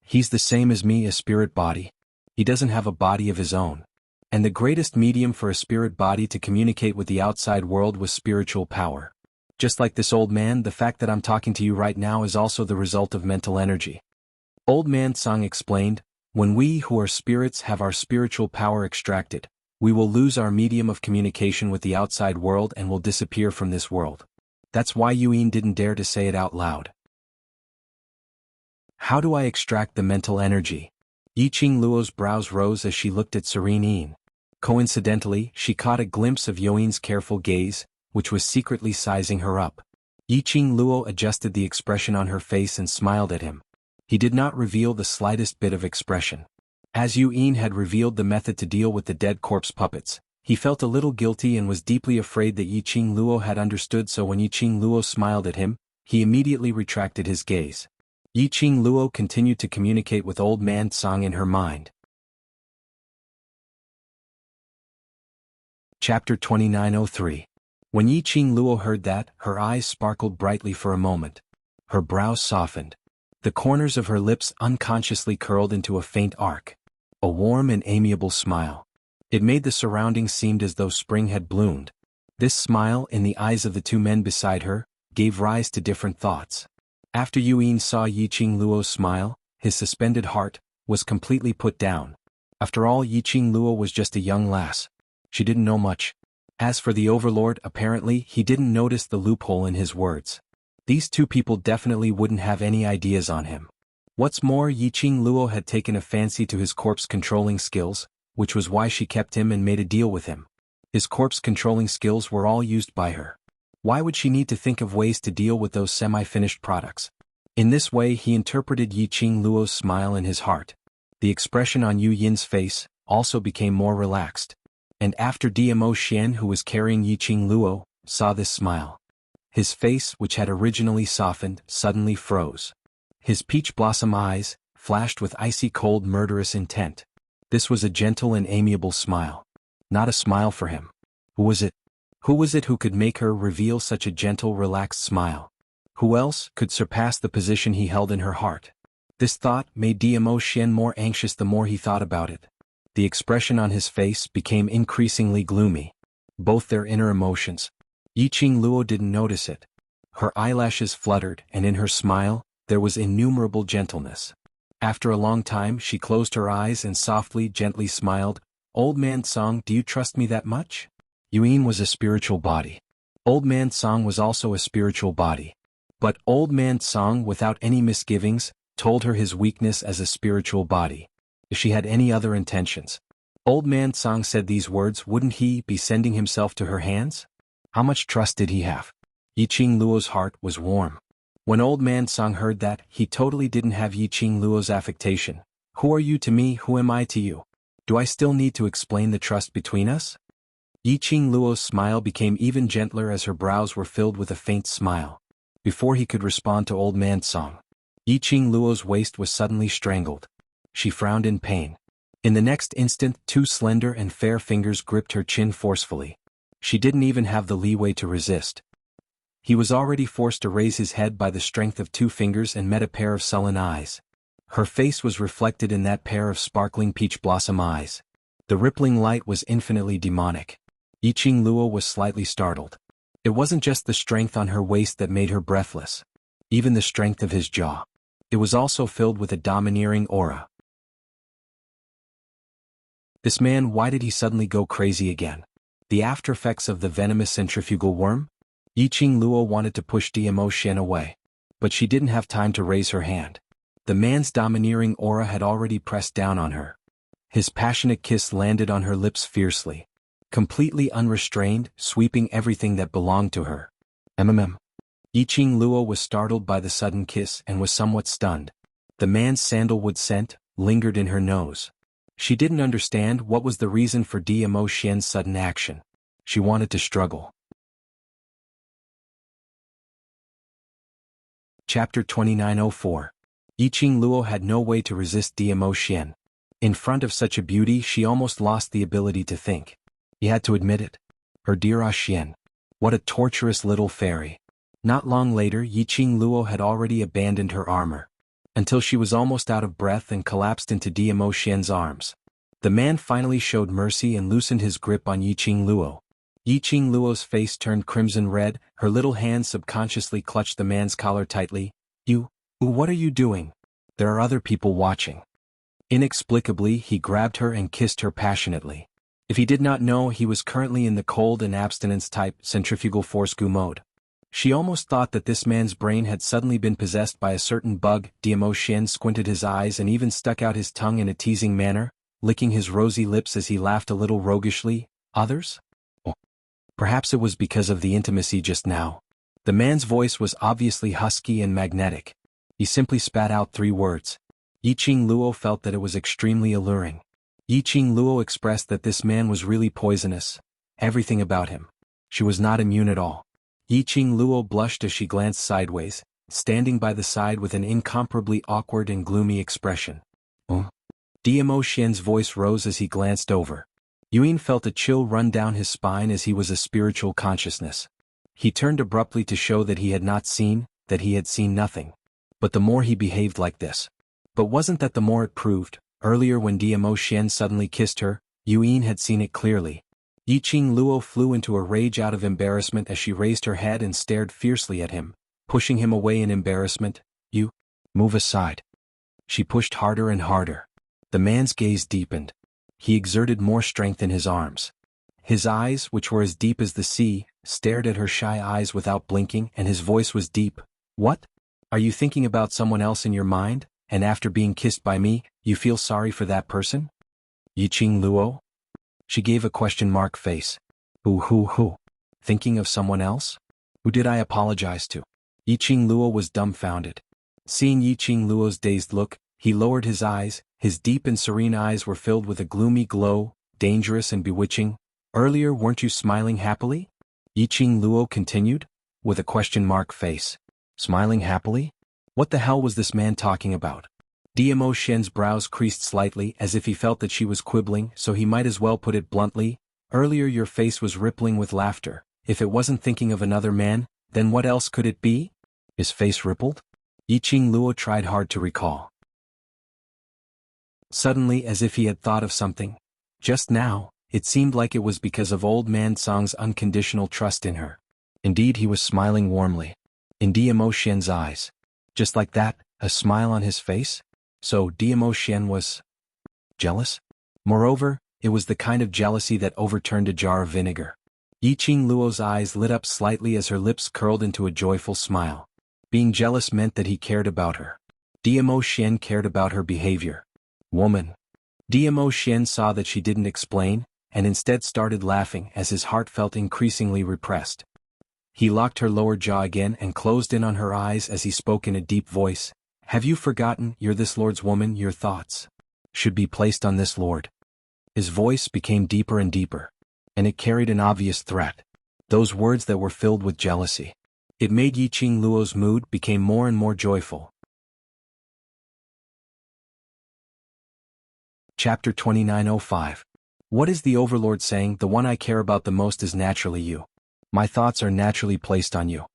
He's the same as me, a spirit body. He doesn't have a body of his own. And the greatest medium for a spirit body to communicate with the outside world was spiritual power. Just like this old man, the fact that I'm talking to you right now is also the result of mental energy. Old Man Tsang explained, "When we who are spirits have our spiritual power extracted, we will lose our medium of communication with the outside world and will disappear from this world." That's why Yuan didn't dare to say it out loud. How do I extract the mental energy? Yiqing Luo's brows rose as she looked at Serene Yin. Coincidentally, she caught a glimpse of Yuan's careful gaze, which was secretly sizing her up. Yiqing Luo adjusted the expression on her face and smiled at him. He did not reveal the slightest bit of expression. As Yuan had revealed the method to deal with the dead corpse puppets, he felt a little guilty and was deeply afraid that Yiqing Luo had understood, so when Yiqing Luo smiled at him, he immediately retracted his gaze. Yiqing Luo continued to communicate with Old Man Tsang in her mind. Chapter 2903. When Yiqing Luo heard that, her eyes sparkled brightly for a moment. Her brows softened. The corners of her lips unconsciously curled into a faint arc. A warm and amiable smile. It made the surroundings seem as though spring had bloomed. This smile, in the eyes of the two men beside her, gave rise to different thoughts. After Yuan saw Yiqing Luo's smile, his suspended heart was completely put down. After all, Yiqing Luo was just a young lass. She didn't know much. As for the overlord, apparently he didn't notice the loophole in his words. These two people definitely wouldn't have any ideas on him. What's more, Yiqing Luo had taken a fancy to his corpse controlling skills, which was why she kept him and made a deal with him. His corpse controlling skills were all used by her. Why would she need to think of ways to deal with those semi-finished products? In this way he interpreted Yiqing Luo's smile in his heart. The expression on Yu Yin's face also became more relaxed. And after Dmo Xian, who was carrying Yiqing Luo, saw this smile. His face, which had originally softened, suddenly froze. His peach blossom eyes flashed with icy cold murderous intent. This was a gentle and amiable smile. Not a smile for him. Who was it? Who was it who could make her reveal such a gentle, relaxed smile? Who else could surpass the position he held in her heart? This thought made Dmo Xian more anxious the more he thought about it. The expression on his face became increasingly gloomy. Both their inner emotions. Yiqing Luo didn't notice it. Her eyelashes fluttered, and in her smile, there was innumerable gentleness. After a long time she closed her eyes and softly, gently smiled. Old man Song, do you trust me that much? Yuan was a spiritual body. Old man Song was also a spiritual body. But Old man Song, without any misgivings, told her his weakness as a spiritual body. If she had any other intentions. Old man Song said these words, wouldn't he be sending himself to her hands? How much trust did he have? Yiqing Luo's heart was warm. When Old man Song heard that, he totally didn't have Yiqing Luo's affectation. Who are you to me, who am I to you? Do I still need to explain the trust between us? Yiqing Luo's smile became even gentler as her brows were filled with a faint smile. Before he could respond to Old man Song, Yiqing Luo's waist was suddenly strangled. She frowned in pain. In the next instant, two slender and fair fingers gripped her chin forcefully. She didn't even have the leeway to resist. He was already forced to raise his head by the strength of two fingers and met a pair of sullen eyes. Her face was reflected in that pair of sparkling peach blossom eyes. The rippling light was infinitely demonic. Yiqing Luo was slightly startled. It wasn't just the strength on her waist that made her breathless. Even the strength of his jaw. It was also filled with a domineering aura. This man, why did he suddenly go crazy again? The aftereffects of the venomous centrifugal worm? Yiqing Luo wanted to push Dmo Xian away. But she didn't have time to raise her hand. The man's domineering aura had already pressed down on her. His passionate kiss landed on her lips fiercely. Completely unrestrained, sweeping everything that belonged to her. Yiqing Luo was startled by the sudden kiss and was somewhat stunned. The man's sandalwood scent lingered in her nose. She didn't understand what was the reason for Dmo Xian's sudden action. She wanted to struggle. Chapter 2904. Yiqing Luo had no way to resist Dmo Xian. In front of such a beauty she almost lost the ability to think. He had to admit it. Her dear Xian. What a torturous little fairy. Not long later Yiqing Luo had already abandoned her armor. Until she was almost out of breath and collapsed into Dmo Xian's arms. The man finally showed mercy and loosened his grip on Yiqing Luo. Yiqing Luo's face turned crimson red, her little hands subconsciously clutched the man's collar tightly. What are you doing? There are other people watching. Inexplicably he grabbed her and kissed her passionately. If he did not know, he was currently in the cold and abstinence-type centrifugal force goo mode. She almost thought that this man's brain had suddenly been possessed by a certain bug. Dmo Xian squinted his eyes and even stuck out his tongue in a teasing manner, licking his rosy lips as he laughed a little roguishly. Others? Oh. Perhaps it was because of the intimacy just now. The man's voice was obviously husky and magnetic. He simply spat out 3 words. Yiqing Luo felt that it was extremely alluring. Yiqing Luo expressed that this man was really poisonous. Everything about him. She was not immune at all. Yiqing Luo blushed as she glanced sideways, standing by the side with an incomparably awkward and gloomy expression. Dmo Xian's voice rose as he glanced over. Yuan felt a chill run down his spine as he was a spiritual consciousness. He turned abruptly to show that he had not seen, that he had seen nothing. But the more he behaved like this. But wasn't that the more it proved? Earlier when Diamo Xian suddenly kissed her, Yuan had seen it clearly. Yiqing Luo flew into a rage out of embarrassment as she raised her head and stared fiercely at him, pushing him away in embarrassment. You, move aside. She pushed harder and harder. The man's gaze deepened. He exerted more strength in his arms. His eyes, which were as deep as the sea, stared at her shy eyes without blinking, and his voice was deep. What? Are you thinking about someone else in your mind, and after being kissed by me, you feel sorry for that person? Yiqing Luo? She gave a question mark face. Who? Thinking of someone else? Who did I apologize to? Yiqing Luo was dumbfounded. Seeing Yiqing Luo's dazed look, he lowered his eyes. His deep and serene eyes were filled with a gloomy glow, dangerous and bewitching. Earlier weren't you smiling happily? Yiqing Luo continued, with a question mark face. Smiling happily? What the hell was this man talking about? Diamo Xian's brows creased slightly as if he felt that she was quibbling, so he might as well put it bluntly. Earlier your face was rippling with laughter. If it wasn't thinking of another man, then what else could it be? His face rippled? Yiqing Luo tried hard to recall. Suddenly, as if he had thought of something. Just now, it seemed like it was because of old man Song's unconditional trust in her. Indeed, he was smiling warmly. In Diamo Xian's eyes. Just like that, a smile on his face? So Diamo Xian was jealous? Moreover, it was the kind of jealousy that overturned a jar of vinegar. Yiqing Luo's eyes lit up slightly as her lips curled into a joyful smile. Being jealous meant that he cared about her. Diamo Xian cared about her behavior. Woman. Diamo Xian saw that she didn't explain, and instead started laughing as his heart felt increasingly repressed. He locked her lower jaw again and closed in on her eyes as he spoke in a deep voice. Have you forgotten, you're this lord's woman, your thoughts should be placed on this lord. His voice became deeper and deeper, and it carried an obvious threat. Those words that were filled with jealousy. It made Yiqing Luo's mood became more and more joyful. Chapter 2905. What is the Overlord saying? The one I care about the most is naturally you. My thoughts are naturally placed on you.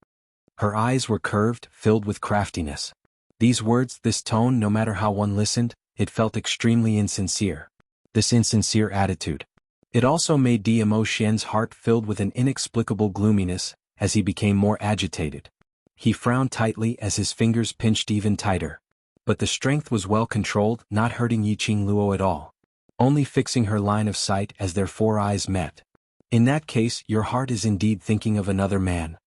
Her eyes were curved, filled with craftiness. These words, this tone, no matter how one listened, it felt extremely insincere. This insincere attitude. It also made Diamo Xian's heart filled with an inexplicable gloominess, as he became more agitated. He frowned tightly as his fingers pinched even tighter. But the strength was well controlled, not hurting Yiqing Luo at all. Only fixing her line of sight as their four eyes met. In that case, your heart is indeed thinking of another man.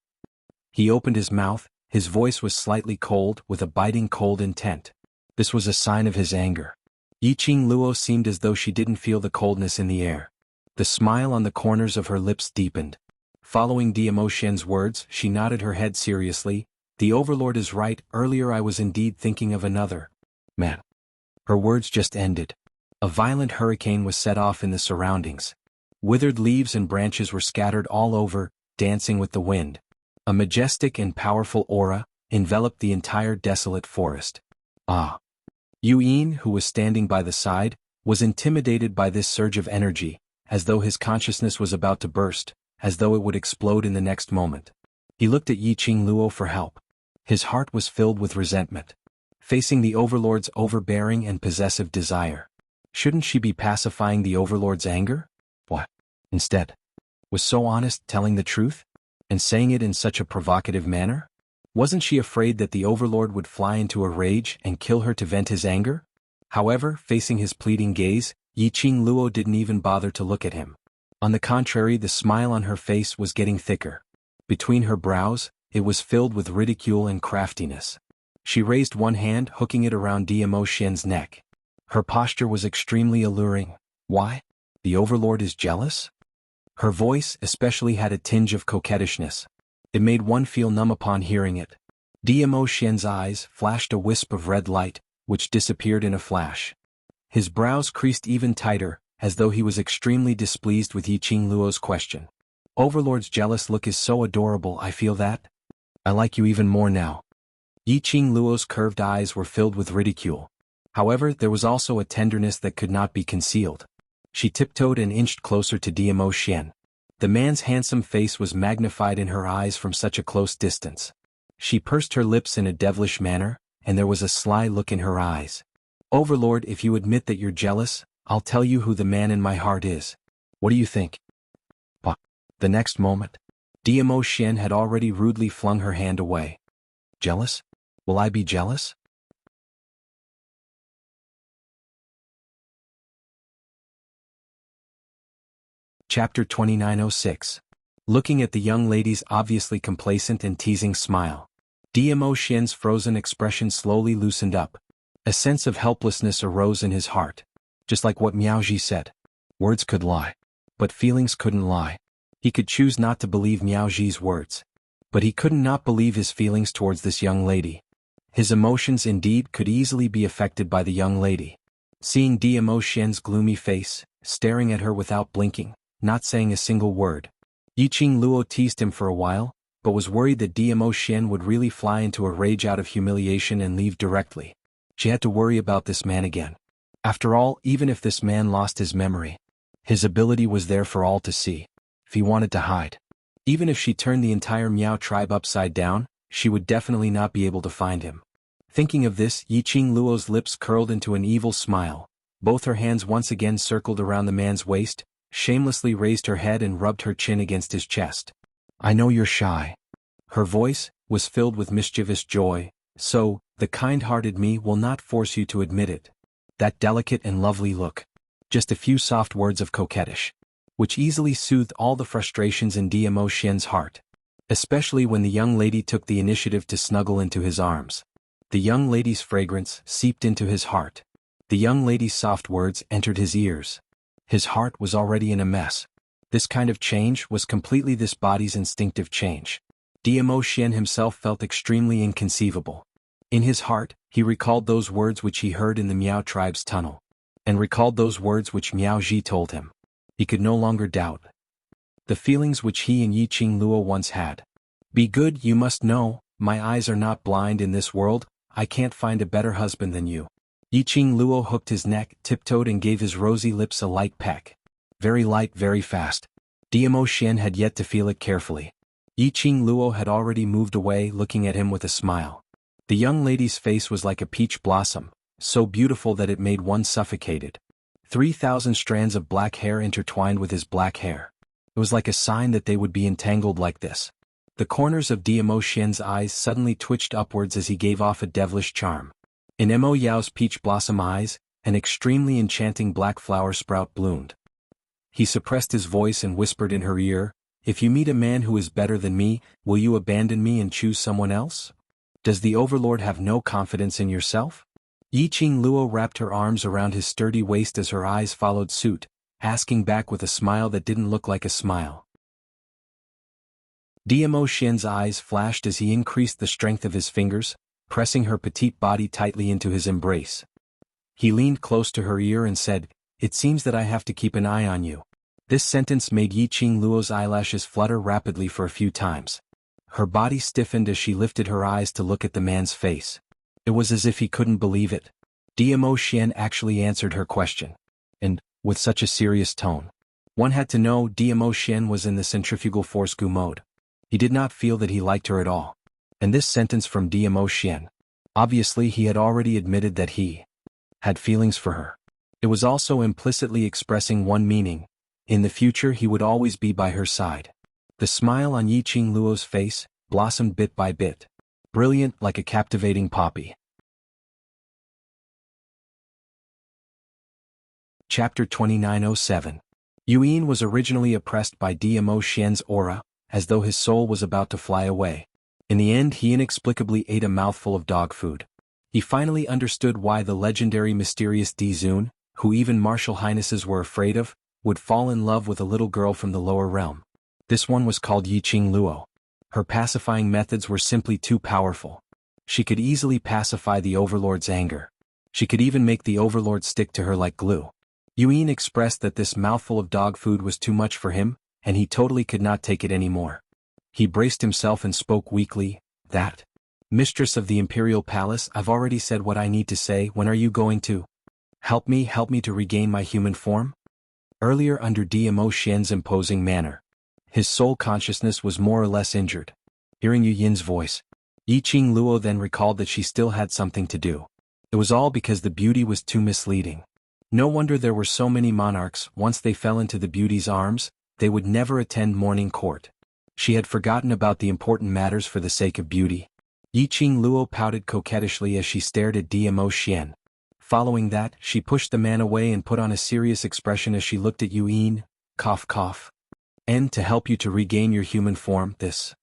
He opened his mouth, his voice was slightly cold, with a biting cold intent. This was a sign of his anger. Yiqing Luo seemed as though she didn't feel the coldness in the air. The smile on the corners of her lips deepened. Following Diamo Xian's words, she nodded her head seriously. The Overlord is right, earlier I was indeed thinking of another man. Her words just ended. A violent hurricane was set off in the surroundings. Withered leaves and branches were scattered all over, dancing with the wind. A majestic and powerful aura enveloped the entire desolate forest. Yuan, who was standing by the side, was intimidated by this surge of energy, as though his consciousness was about to burst, as though it would explode in the next moment. He looked at Yiqing Luo for help. His heart was filled with resentment. Facing the Overlord's overbearing and possessive desire. Shouldn't she be pacifying the Overlord's anger? What? Instead. Was so honest, telling the truth? And saying it in such a provocative manner? Wasn't she afraid that the Overlord would fly into a rage and kill her to vent his anger? However, facing his pleading gaze, Yiqing Luo didn't even bother to look at him. On the contrary, the smile on her face was getting thicker. Between her brows, it was filled with ridicule and craftiness. She raised one hand, hooking it around Diamo Xian's neck. Her posture was extremely alluring. Why? The Overlord is jealous? Her voice especially had a tinge of coquettishness. It made one feel numb upon hearing it. Diamo Xian's eyes flashed a wisp of red light, which disappeared in a flash. His brows creased even tighter, as though he was extremely displeased with Yiqing Luo's question. Overlord's jealous look is so adorable, I feel that. I like you even more now. Yiqing Luo's curved eyes were filled with ridicule. However, there was also a tenderness that could not be concealed. She tiptoed and inched closer to Diamo. The man's handsome face was magnified in her eyes from such a close distance. She pursed her lips in a devilish manner, and there was a sly look in her eyes. Overlord, if you admit that you're jealous, I'll tell you who the man in my heart is. What do you think? Bah. The next moment, Diamo had already rudely flung her hand away. Jealous? Will I be jealous? Chapter 2906. Looking at the young lady's obviously complacent and teasing smile, Diamo frozen expression slowly loosened up. A sense of helplessness arose in his heart. Just like what Miaoji said. Words could lie. But feelings couldn't lie. He could choose not to believe Miaoji's words. But he couldn't not believe his feelings towards this young lady. His emotions indeed could easily be affected by the young lady. Seeing Diamo gloomy face, staring at her without blinking, not saying a single word, Yiqing Luo teased him for a while, but was worried that Diamo would really fly into a rage out of humiliation and leave directly. She had to worry about this man again. After all, even if this man lost his memory, his ability was there for all to see. If he wanted to hide, even if she turned the entire Miao tribe upside down, she would definitely not be able to find him. Thinking of this, Yiqing Luo's lips curled into an evil smile. Both her hands once again circled around the man's waist, shamelessly raised her head and rubbed her chin against his chest. I know you're shy. Her voice was filled with mischievous joy, so, the kind-hearted me will not force you to admit it. That delicate and lovely look. Just a few soft words of coquettish, which easily soothed all the frustrations in Diamo heart. Especially when the young lady took the initiative to snuggle into his arms. The young lady's fragrance seeped into his heart. The young lady's soft words entered his ears. His heart was already in a mess. This kind of change was completely this body's instinctive change. Diamo himself felt extremely inconceivable. In his heart, he recalled those words which he heard in the Miao tribe's tunnel. And recalled those words which Miaoji told him. He could no longer doubt the feelings which he and Yiqing Luo once had. Be good, you must know, my eyes are not blind in this world, I can't find a better husband than you. Yiqing Luo hooked his neck, tiptoed and gave his rosy lips a light peck. Very light, very fast. Diamo had yet to feel it carefully. Yiqing Luo had already moved away, looking at him with a smile. The young lady's face was like a peach blossom, so beautiful that it made one suffocated. 3,000 strands of black hair intertwined with his black hair. It was like a sign that they would be entangled like this. The corners of Diamo eyes suddenly twitched upwards as he gave off a devilish charm. In Mo Yao's peach blossom eyes, an extremely enchanting black flower sprout bloomed. He suppressed his voice and whispered in her ear, if you meet a man who is better than me, will you abandon me and choose someone else? Does the Overlord have no confidence in yourself? Yiqing Luo wrapped her arms around his sturdy waist as her eyes followed suit, asking back with a smile that didn't look like a smile. Diamo eyes flashed as he increased the strength of his fingers, pressing her petite body tightly into his embrace. He leaned close to her ear and said, it seems that I have to keep an eye on you. This sentence made Yiqing Luo's eyelashes flutter rapidly for a few times. Her body stiffened as she lifted her eyes to look at the man's face. It was as if he couldn't believe it. Diamo actually answered her question. And, with such a serious tone. One had to know Diamo was in the centrifugal force goo mode. He did not feel that he liked her at all. And this sentence from Diamo. Obviously he had already admitted that he had feelings for her. It was also implicitly expressing one meaning. In the future he would always be by her side. The smile on Yiqing Luo's face blossomed bit by bit. Brilliant like a captivating poppy. Chapter 2907. Yuan was originally oppressed by Diamo aura, as though his soul was about to fly away. In the end he inexplicably ate a mouthful of dog food. He finally understood why the legendary mysterious Dizun, who even martial highnesses were afraid of, would fall in love with a little girl from the lower realm. This one was called Yiqing Luo. Her pacifying methods were simply too powerful. She could easily pacify the Overlord's anger. She could even make the Overlord stick to her like glue. Yuan expressed that this mouthful of dog food was too much for him, and he totally could not take it anymore. He braced himself and spoke weakly, that. Mistress of the Imperial Palace, I've already said what I need to say, when are you going to help me to regain my human form? earlier under Dmo Xian's imposing manner. His soul consciousness was more or less injured. Hearing Yu Yin's voice, Yiqing Luo then recalled that she still had something to do. It was all because the beauty was too misleading. No wonder there were so many monarchs. Once they fell into the beauty's arms, they would never attend morning court. She had forgotten about the important matters for the sake of beauty. Yiqing Luo pouted coquettishly as she stared at Dmo Xian. Following that, she pushed the man away and put on a serious expression as she looked at Yu Yin. Cough cough. And to help you to regain your human form, this.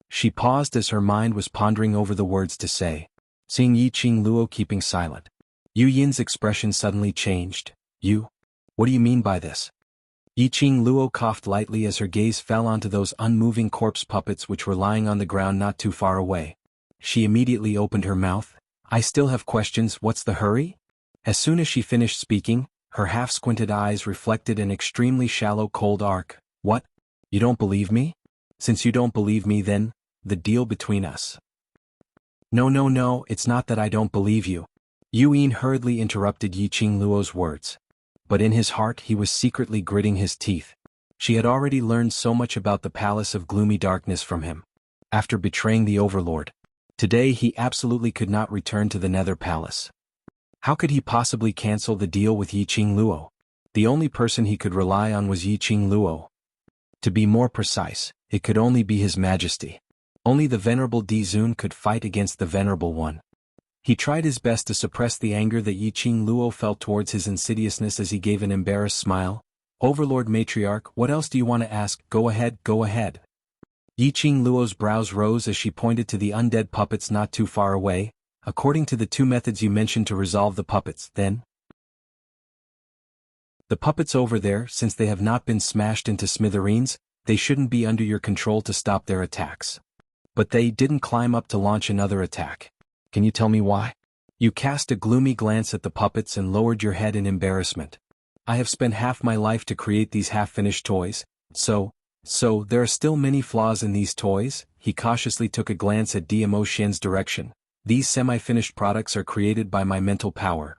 She paused as her mind was pondering over the words to say. Seeing Yiqing Luo keeping silent, Yu Yin's expression suddenly changed. You? What do you mean by this? Yiqing Luo coughed lightly as her gaze fell onto those unmoving corpse puppets which were lying on the ground not too far away. She immediately opened her mouth. I still have questions, what's the hurry? As soon as she finished speaking, her half-squinted eyes reflected an extremely shallow cold arc. What? You don't believe me? Since you don't believe me then, the deal between us. No, it's not that I don't believe you. Yu Yin hurriedly interrupted Yiqing Luo's words. But in his heart he was secretly gritting his teeth. She had already learned so much about the palace of gloomy darkness from him. After betraying the overlord, today he absolutely could not return to the Nether Palace. How could he possibly cancel the deal with Yiqing Luo? The only person he could rely on was Yiqing Luo. To be more precise, it could only be His Majesty. Only the Venerable Dizun could fight against the Venerable One. He tried his best to suppress the anger that Yiqing Luo felt towards his insidiousness as he gave an embarrassed smile. Overlord Matriarch, what else do you want to ask? Go ahead. Yiqing Luo's brows rose as she pointed to the undead puppets not too far away. According to the two methods you mentioned to resolve the puppets, then? The puppets over there, since they have not been smashed into smithereens, they shouldn't be under your control to stop their attacks. But they didn't climb up to launch another attack. Can you tell me why? You cast a gloomy glance at the puppets and lowered your head in embarrassment. I have spent half my life to create these half-finished toys, so there are still many flaws in these toys. He cautiously took a glance at Dmo Xian's direction. These semi-finished products are created by my mental power.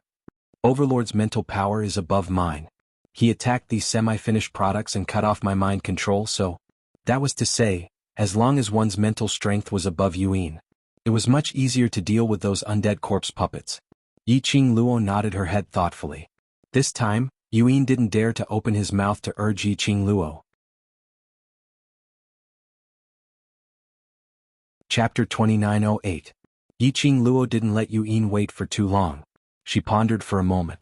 Overlord's mental power is above mine. He attacked these semi-finished products and cut off my mind control, so that was to say, as long as one's mental strength was above Yu Yin, it was much easier to deal with those undead corpse puppets. Yiqing Luo nodded her head thoughtfully. This time, Yu Yin didn't dare to open his mouth to urge Yiqing Luo. Chapter 2908. Yiqing Luo didn't let Yu Yin wait for too long. She pondered for a moment.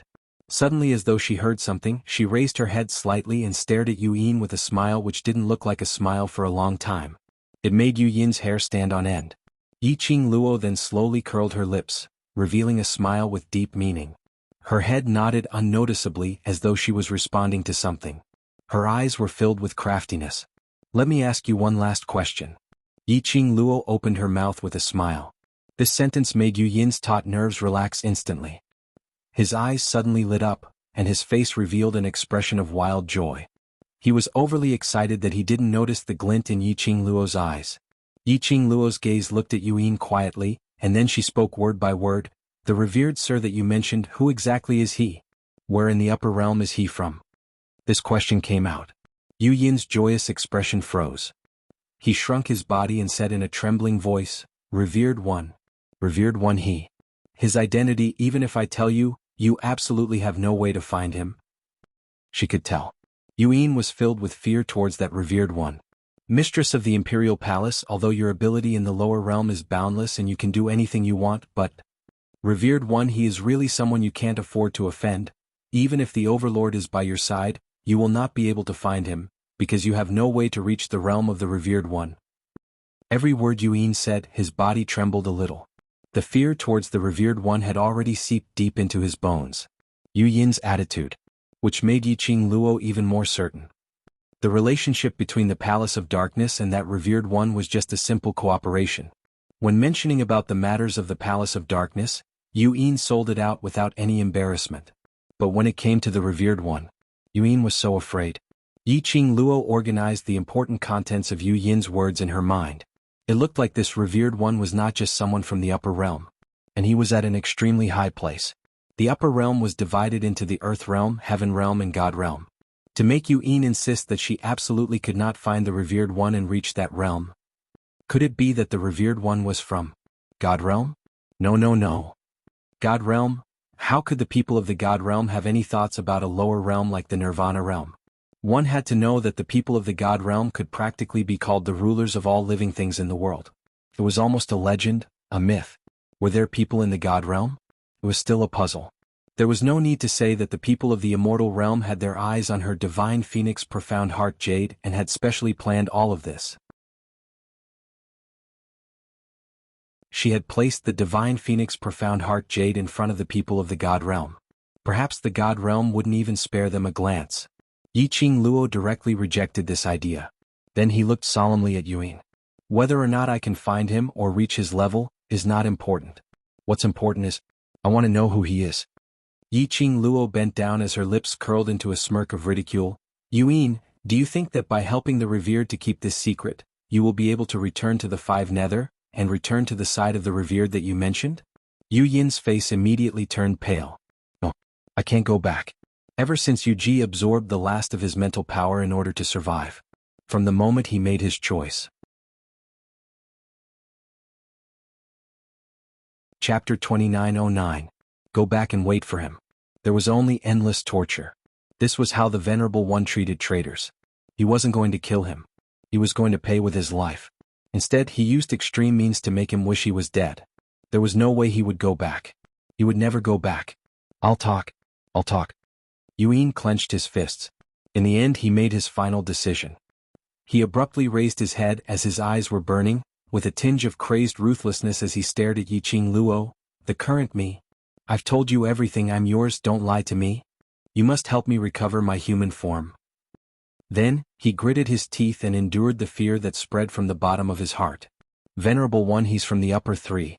Suddenly, as though she heard something, she raised her head slightly and stared at Yu Yin with a smile which didn't look like a smile for a long time. It made Yu Yin's hair stand on end. Yiqing Luo then slowly curled her lips, revealing a smile with deep meaning. Her head nodded unnoticeably as though she was responding to something. Her eyes were filled with craftiness. Let me ask you one last question. Yiqing Luo opened her mouth with a smile. This sentence made Yu Yin's taut nerves relax instantly. His eyes suddenly lit up, and his face revealed an expression of wild joy. He was overly excited that he didn't notice the glint in Yiqing Luo's eyes. Yiqing Luo's gaze looked at Yu Yin quietly, and then she spoke word by word. The revered sir that you mentioned, who exactly is he? Where in the upper realm is he from? This question came out. Yu Yin's joyous expression froze. He shrunk his body and said in a trembling voice, Revered one he. His identity, even if I tell you, you absolutely have no way to find him. She could tell. Yu Yin was filled with fear towards that revered one. Mistress of the Imperial Palace, although your ability in the lower realm is boundless and you can do anything you want, but revered one, he is really someone you can't afford to offend. Even if the Overlord is by your side, you will not be able to find him, because you have no way to reach the realm of the revered one. Every word Yu Yin said, his body trembled a little. The fear towards the revered one had already seeped deep into his bones. Yu Yin's attitude, which made Yiqing Luo even more certain. The relationship between the Palace of Darkness and that revered one was just a simple cooperation. When mentioning about the matters of the Palace of Darkness, Yu Yin sold it out without any embarrassment. But when it came to the revered one, Yu Yin was so afraid. Yiqing Luo organized the important contents of Yu Yin's words in her mind. It looked like this revered one was not just someone from the upper realm, and he was at an extremely high place. The upper realm was divided into the earth realm, heaven realm, and God realm. To make Yuin insist that she absolutely could not find the revered one and reach that realm? Could it be that the revered one was from God Realm? No, no, no. God Realm? How could the people of the God Realm have any thoughts about a lower realm like the Nirvana Realm? One had to know that the people of the God Realm could practically be called the rulers of all living things in the world. It was almost a legend, a myth. Were there people in the God Realm? It was still a puzzle. There was no need to say that the people of the immortal realm had their eyes on her divine phoenix profound heart jade and had specially planned all of this. She had placed the divine phoenix profound heart jade in front of the people of the God Realm. Perhaps the God Realm wouldn't even spare them a glance. Yiqing Luo directly rejected this idea. Then he looked solemnly at Yuin. Whether or not I can find him or reach his level is not important. What's important is, I want to know who he is. Yiqing Luo bent down as her lips curled into a smirk of ridicule. Yuin, do you think that by helping the revered to keep this secret, you will be able to return to the Five Nether, and return to the side of the revered that you mentioned? Yu Yin's face immediately turned pale. No, I can't go back. Ever since Yu Ji absorbed the last of his mental power in order to survive. From the moment he made his choice. Chapter 2909. Go back and wait for him. There was only endless torture. This was how the Venerable One treated traitors. He wasn't going to kill him. He was going to pay with his life. Instead, he used extreme means to make him wish he was dead. There was no way he would go back. He would never go back. I'll talk. Yuin clenched his fists. In the end, he made his final decision. He abruptly raised his head as his eyes were burning, with a tinge of crazed ruthlessness as he stared at Yiqing Luo, the current me. I've told you everything, I'm yours, don't lie to me. You must help me recover my human form. Then, he gritted his teeth and endured the fear that spread from the bottom of his heart. Venerable One, he's from the upper three.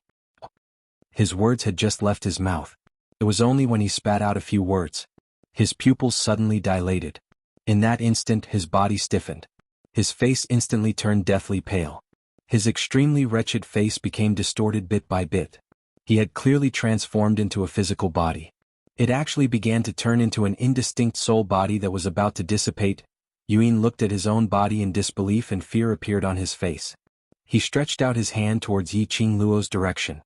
His words had just left his mouth. It was only when he spat out a few words. His pupils suddenly dilated. In that instant his body stiffened. His face instantly turned deathly pale. His extremely wretched face became distorted bit by bit. He had clearly transformed into a physical body. It actually began to turn into an indistinct soul body that was about to dissipate. Yuin looked at his own body in disbelief and fear appeared on his face. He stretched out his hand towards Yiqing Luo's direction.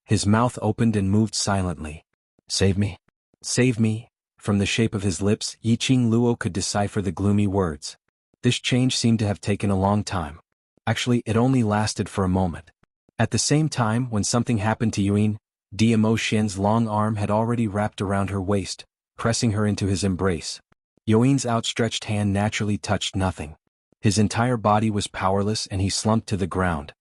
His mouth opened and moved silently. Save me. Save me. From the shape of his lips, Yiqing Luo could decipher the gloomy words. This change seemed to have taken a long time. Actually, it only lasted for a moment. At the same time, when something happened to Yuin, Dimo Xian's long arm had already wrapped around her waist, pressing her into his embrace. Yuin's outstretched hand naturally touched nothing. His entire body was powerless and he slumped to the ground.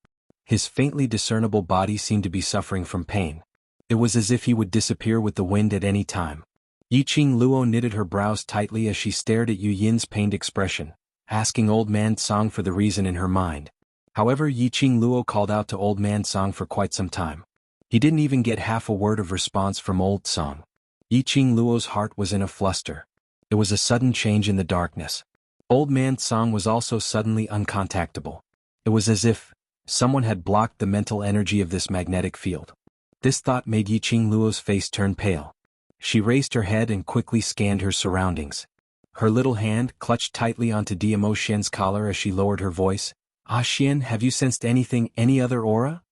His faintly discernible body seemed to be suffering from pain. It was as if he would disappear with the wind at any time. Yiqing Luo knitted her brows tightly as she stared at Yu Yin's pained expression, asking Old Man Song for the reason in her mind. However, Yiqing Luo called out to Old Man Song for quite some time. He didn't even get half a word of response from Old Song. Yiqing Luo's heart was in a fluster. It was a sudden change in the darkness. Old Man Song was also suddenly uncontactable. It was as if someone had blocked the mental energy of this magnetic field. This thought made Yiqing Luo's face turn pale. She raised her head and quickly scanned her surroundings. Her little hand clutched tightly onto Dimo Xian's collar as she lowered her voice. Ah Xian, have you sensed anything, any other aura?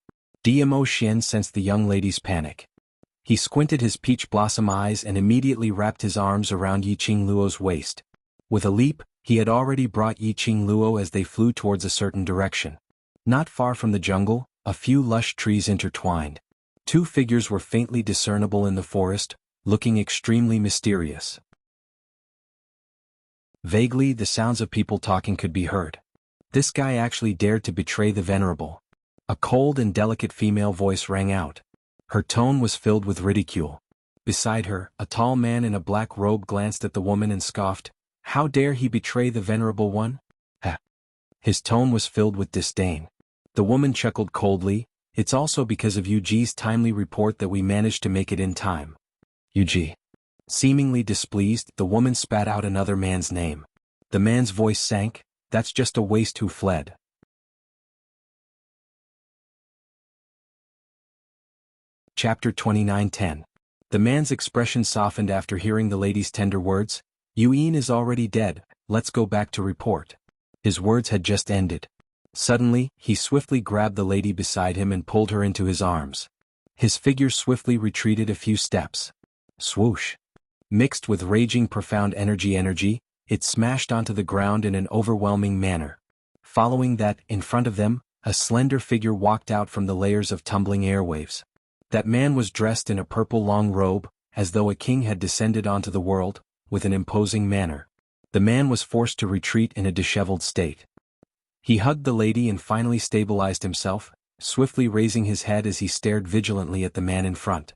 Dimo Xian sensed the young lady's panic. He squinted his peach blossom eyes and immediately wrapped his arms around Yiqing Luo's waist. With a leap, he had already brought Yiqing Luo as they flew towards a certain direction. Not far from the jungle, a few lush trees intertwined. Two figures were faintly discernible in the forest, looking extremely mysterious. Vaguely, the sounds of people talking could be heard. This guy actually dared to betray the Venerable. A cold and delicate female voice rang out. Her tone was filled with ridicule. Beside her, a tall man in a black robe glanced at the woman and scoffed. How dare he betray the Venerable One? Ha! His tone was filled with disdain. The woman chuckled coldly. It's also because of Yuji's timely report that we managed to make it in time. Yuji. Seemingly displeased, the woman spat out another man's name. The man's voice sank. That's just a waste who fled. Chapter 2910. The man's expression softened after hearing the lady's tender words. Yuan is already dead, let's go back to report. His words had just ended. Suddenly, he swiftly grabbed the lady beside him and pulled her into his arms. His figure swiftly retreated a few steps. Swoosh! Mixed with raging profound energy, it smashed onto the ground in an overwhelming manner. Following that, in front of them, a slender figure walked out from the layers of tumbling airwaves. That man was dressed in a purple long robe, as though a king had descended onto the world, with an imposing manner. The man was forced to retreat in a disheveled state. He hugged the lady and finally stabilized himself, swiftly raising his head as he stared vigilantly at the man in front.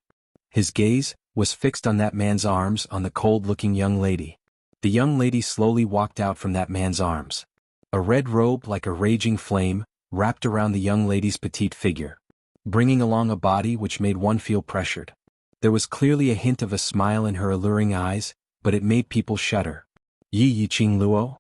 His gaze was fixed on that man's arms on the cold-looking young lady. The young lady slowly walked out from that man's arms. A red robe like a raging flame wrapped around the young lady's petite figure, bringing along a body which made one feel pressured. There was clearly a hint of a smile in her alluring eyes, but it made people shudder. Yi Yiqing Luo?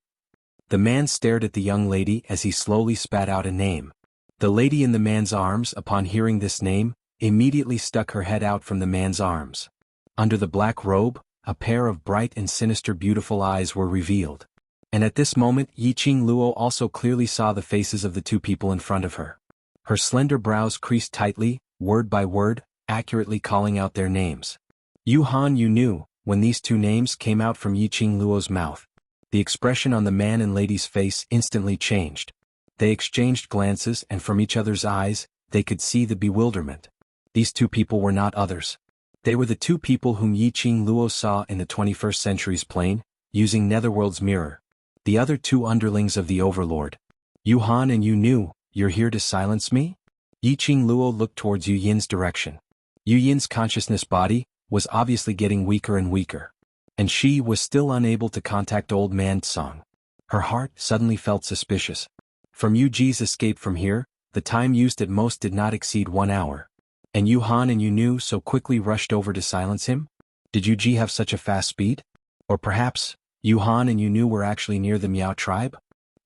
The man stared at the young lady as he slowly spat out a name. The lady in the man's arms, upon hearing this name, immediately stuck her head out from the man's arms. Under the black robe, a pair of bright and sinister beautiful eyes were revealed. And at this moment Yiqing Luo also clearly saw the faces of the two people in front of her. Her slender brows creased tightly, word by word, accurately calling out their names. Xuanhuan, you knew, when these two names came out from Yiqing Luo's mouth. The expression on the man and lady's face instantly changed. They exchanged glances and from each other's eyes, they could see the bewilderment. These two people were not others. They were the two people whom Yiqing Luo saw in the 21st century's plane, using Netherworld's mirror. The other two underlings of the Overlord. Xuanhuan, and you knew, you're here to silence me? Yiqing Luo looked towards Yu Yin's direction. Yu Yin's consciousness body was obviously getting weaker and weaker. And she was still unable to contact old man Tsang. Her heart suddenly felt suspicious. From Yu Ji's escape from here, the time used at most did not exceed 1 hour. And Xuanhuan and Yu Nu so quickly rushed over to silence him? Did Yu Ji have such a fast speed? Or perhaps, Xuanhuan and Yu Nu were actually near the Miao tribe?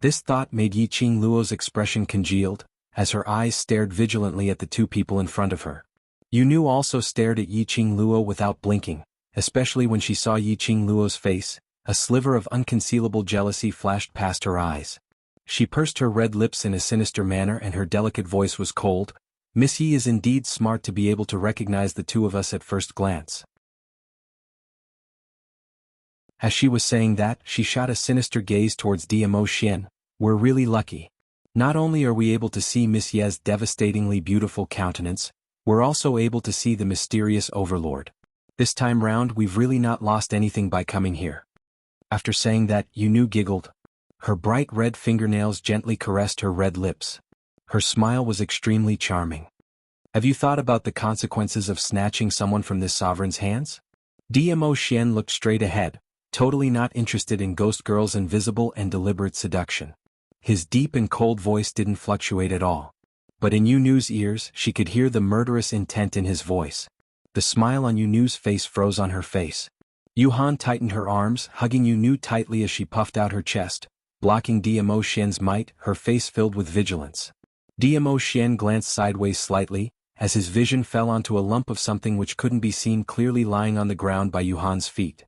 This thought made Yiqing Luo's expression congealed, as her eyes stared vigilantly at the two people in front of her. Yu Nu also stared at Yiqing Luo without blinking, especially when she saw Yiqing Luo's face. A sliver of unconcealable jealousy flashed past her eyes. She pursed her red lips in a sinister manner and her delicate voice was cold. Miss Yi is indeed smart to be able to recognize the two of us at first glance. As she was saying that, she shot a sinister gaze towards DMO Xian. We're really lucky. Not only are we able to see Miss Ye's devastatingly beautiful countenance, we're also able to see the mysterious Overlord. This time round we've really not lost anything by coming here. After saying that, Yu Nu giggled. Her bright red fingernails gently caressed her red lips. Her smile was extremely charming. Have you thought about the consequences of snatching someone from this sovereign's hands? DMO Xian looked straight ahead, totally not interested in Ghost Girl's invisible and deliberate seduction. His deep and cold voice didn't fluctuate at all. But in Yu Nu's ears she could hear the murderous intent in his voice. The smile on Yu Nu's face froze on her face. Xuanhuan tightened her arms, hugging Yu Nu tightly as she puffed out her chest, blocking DMO Xian's might, her face filled with vigilance. DMO Xian glanced sideways slightly, as his vision fell onto a lump of something which couldn't be seen clearly lying on the ground by Yuhan's feet.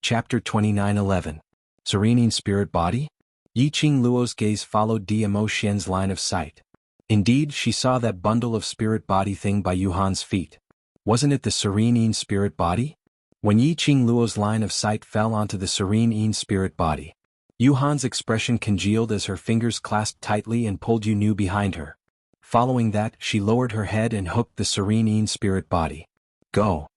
Chapter 29:11. Serene Spirit Body? Yiqing Luo's gaze followed DMO Xian's line of sight. Indeed, she saw that bundle of spirit body thing by Yuhan's feet. Wasn't it the Serene Spirit Body? When Yiqing Luo's line of sight fell onto the Serene Spirit Body, Yuhan's expression congealed as her fingers clasped tightly and pulled Yu Nu behind her. Following that, she lowered her head and hooked the Serene Spirit Body. Go.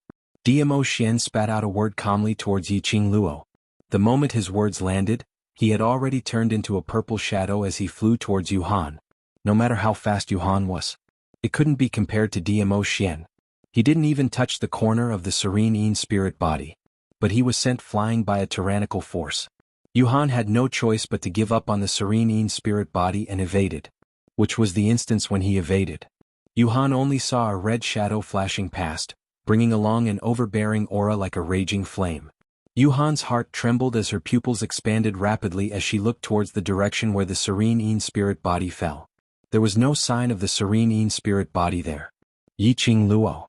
DMO Xian spat out a word calmly towards Yiqing Luo. The moment his words landed, he had already turned into a purple shadow as he flew towards Yuhan. No matter how fast Yuhan was, it couldn't be compared to DMO Xian. He didn't even touch the corner of the Serene Spirit Body. But he was sent flying by a tyrannical force. Yuhan had no choice but to give up on the Serene Spirit Body and evaded. Which was the instance when he evaded. Yuhan only saw a red shadow flashing past, bringing along an overbearing aura like a raging flame. Yuhan's heart trembled as her pupils expanded rapidly as she looked towards the direction where the Serene Spirit Body fell. There was no sign of the Serene Spirit Body there. Yiqing Luo.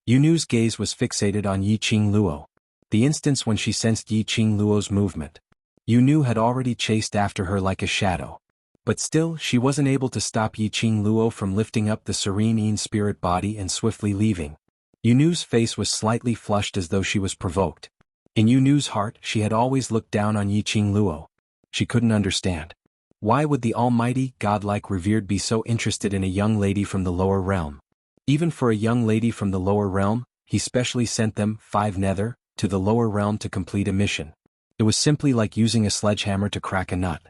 Yunu's gaze was fixated on Yiqing Luo. The instance when she sensed Yiqing Luo's movement. Yunu had already chased after her like a shadow. But still, she wasn't able to stop Yiqing Luo from lifting up the serene Yin spirit body and swiftly leaving. Yunu's face was slightly flushed as though she was provoked. In Yunu's heart, she had always looked down on Yiqing Luo. She couldn't understand. Why would the almighty, godlike revered be so interested in a young lady from the lower realm? Even for a young lady from the lower realm, he specially sent them, 5 nether, to the lower realm to complete a mission. It was simply like using a sledgehammer to crack a nut.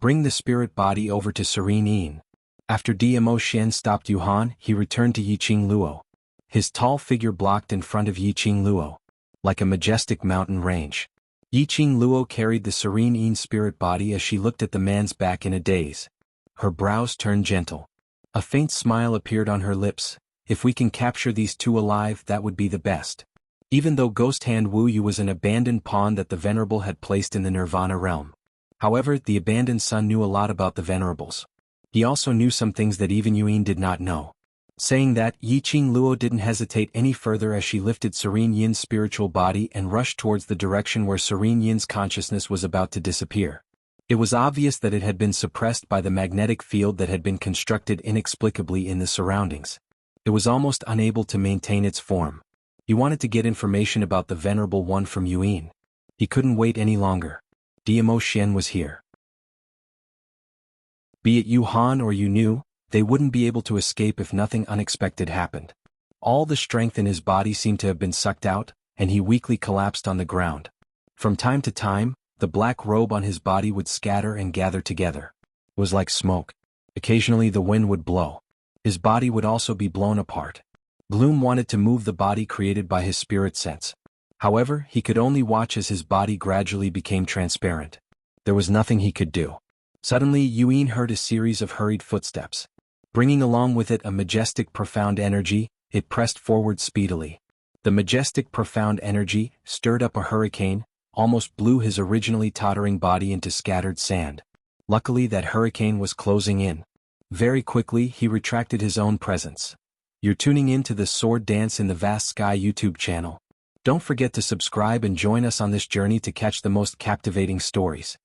Bring the spirit body over to Serene Yin. After Dmo Xian stopped Yuhan, he returned to Yiqing Luo. His tall figure blocked in front of Yiqing Luo. Like a majestic mountain range. Yiqing Luo carried the Serene Yin spirit body as she looked at the man's back in a daze. Her brows turned gentle. A faint smile appeared on her lips. If we can capture these 2 alive, that would be the best. Even though Ghost Hand Wu Yu was an abandoned pawn that the Venerable had placed in the Nirvana realm. However, the abandoned son knew a lot about the Venerables. He also knew some things that even Yuan did not know. Saying that, Yiqing Luo didn't hesitate any further as she lifted Serene Yin's spiritual body and rushed towards the direction where Serene Yin's consciousness was about to disappear. It was obvious that it had been suppressed by the magnetic field that had been constructed inexplicably in the surroundings. It was almost unable to maintain its form. He wanted to get information about the Venerable One from Yuan. He couldn't wait any longer. Dmo Xian was here. Be it Yuhan or Yunu, they wouldn't be able to escape if nothing unexpected happened. All the strength in his body seemed to have been sucked out, and he weakly collapsed on the ground. From time to time, the black robe on his body would scatter and gather together. It was like smoke. Occasionally the wind would blow. His body would also be blown apart. Gloom wanted to move the body created by his spirit sense. However, he could only watch as his body gradually became transparent. There was nothing he could do. Suddenly Yuan heard a series of hurried footsteps. Bringing along with it a majestic profound energy, it pressed forward speedily. The majestic profound energy stirred up a hurricane, almost blew his originally tottering body into scattered sand. Luckily that hurricane was closing in. Very quickly he retracted his own presence. You're tuning in to the Sword Dance in the Vast Sky YouTube channel. Don't forget to subscribe and join us on this journey to catch the most captivating stories.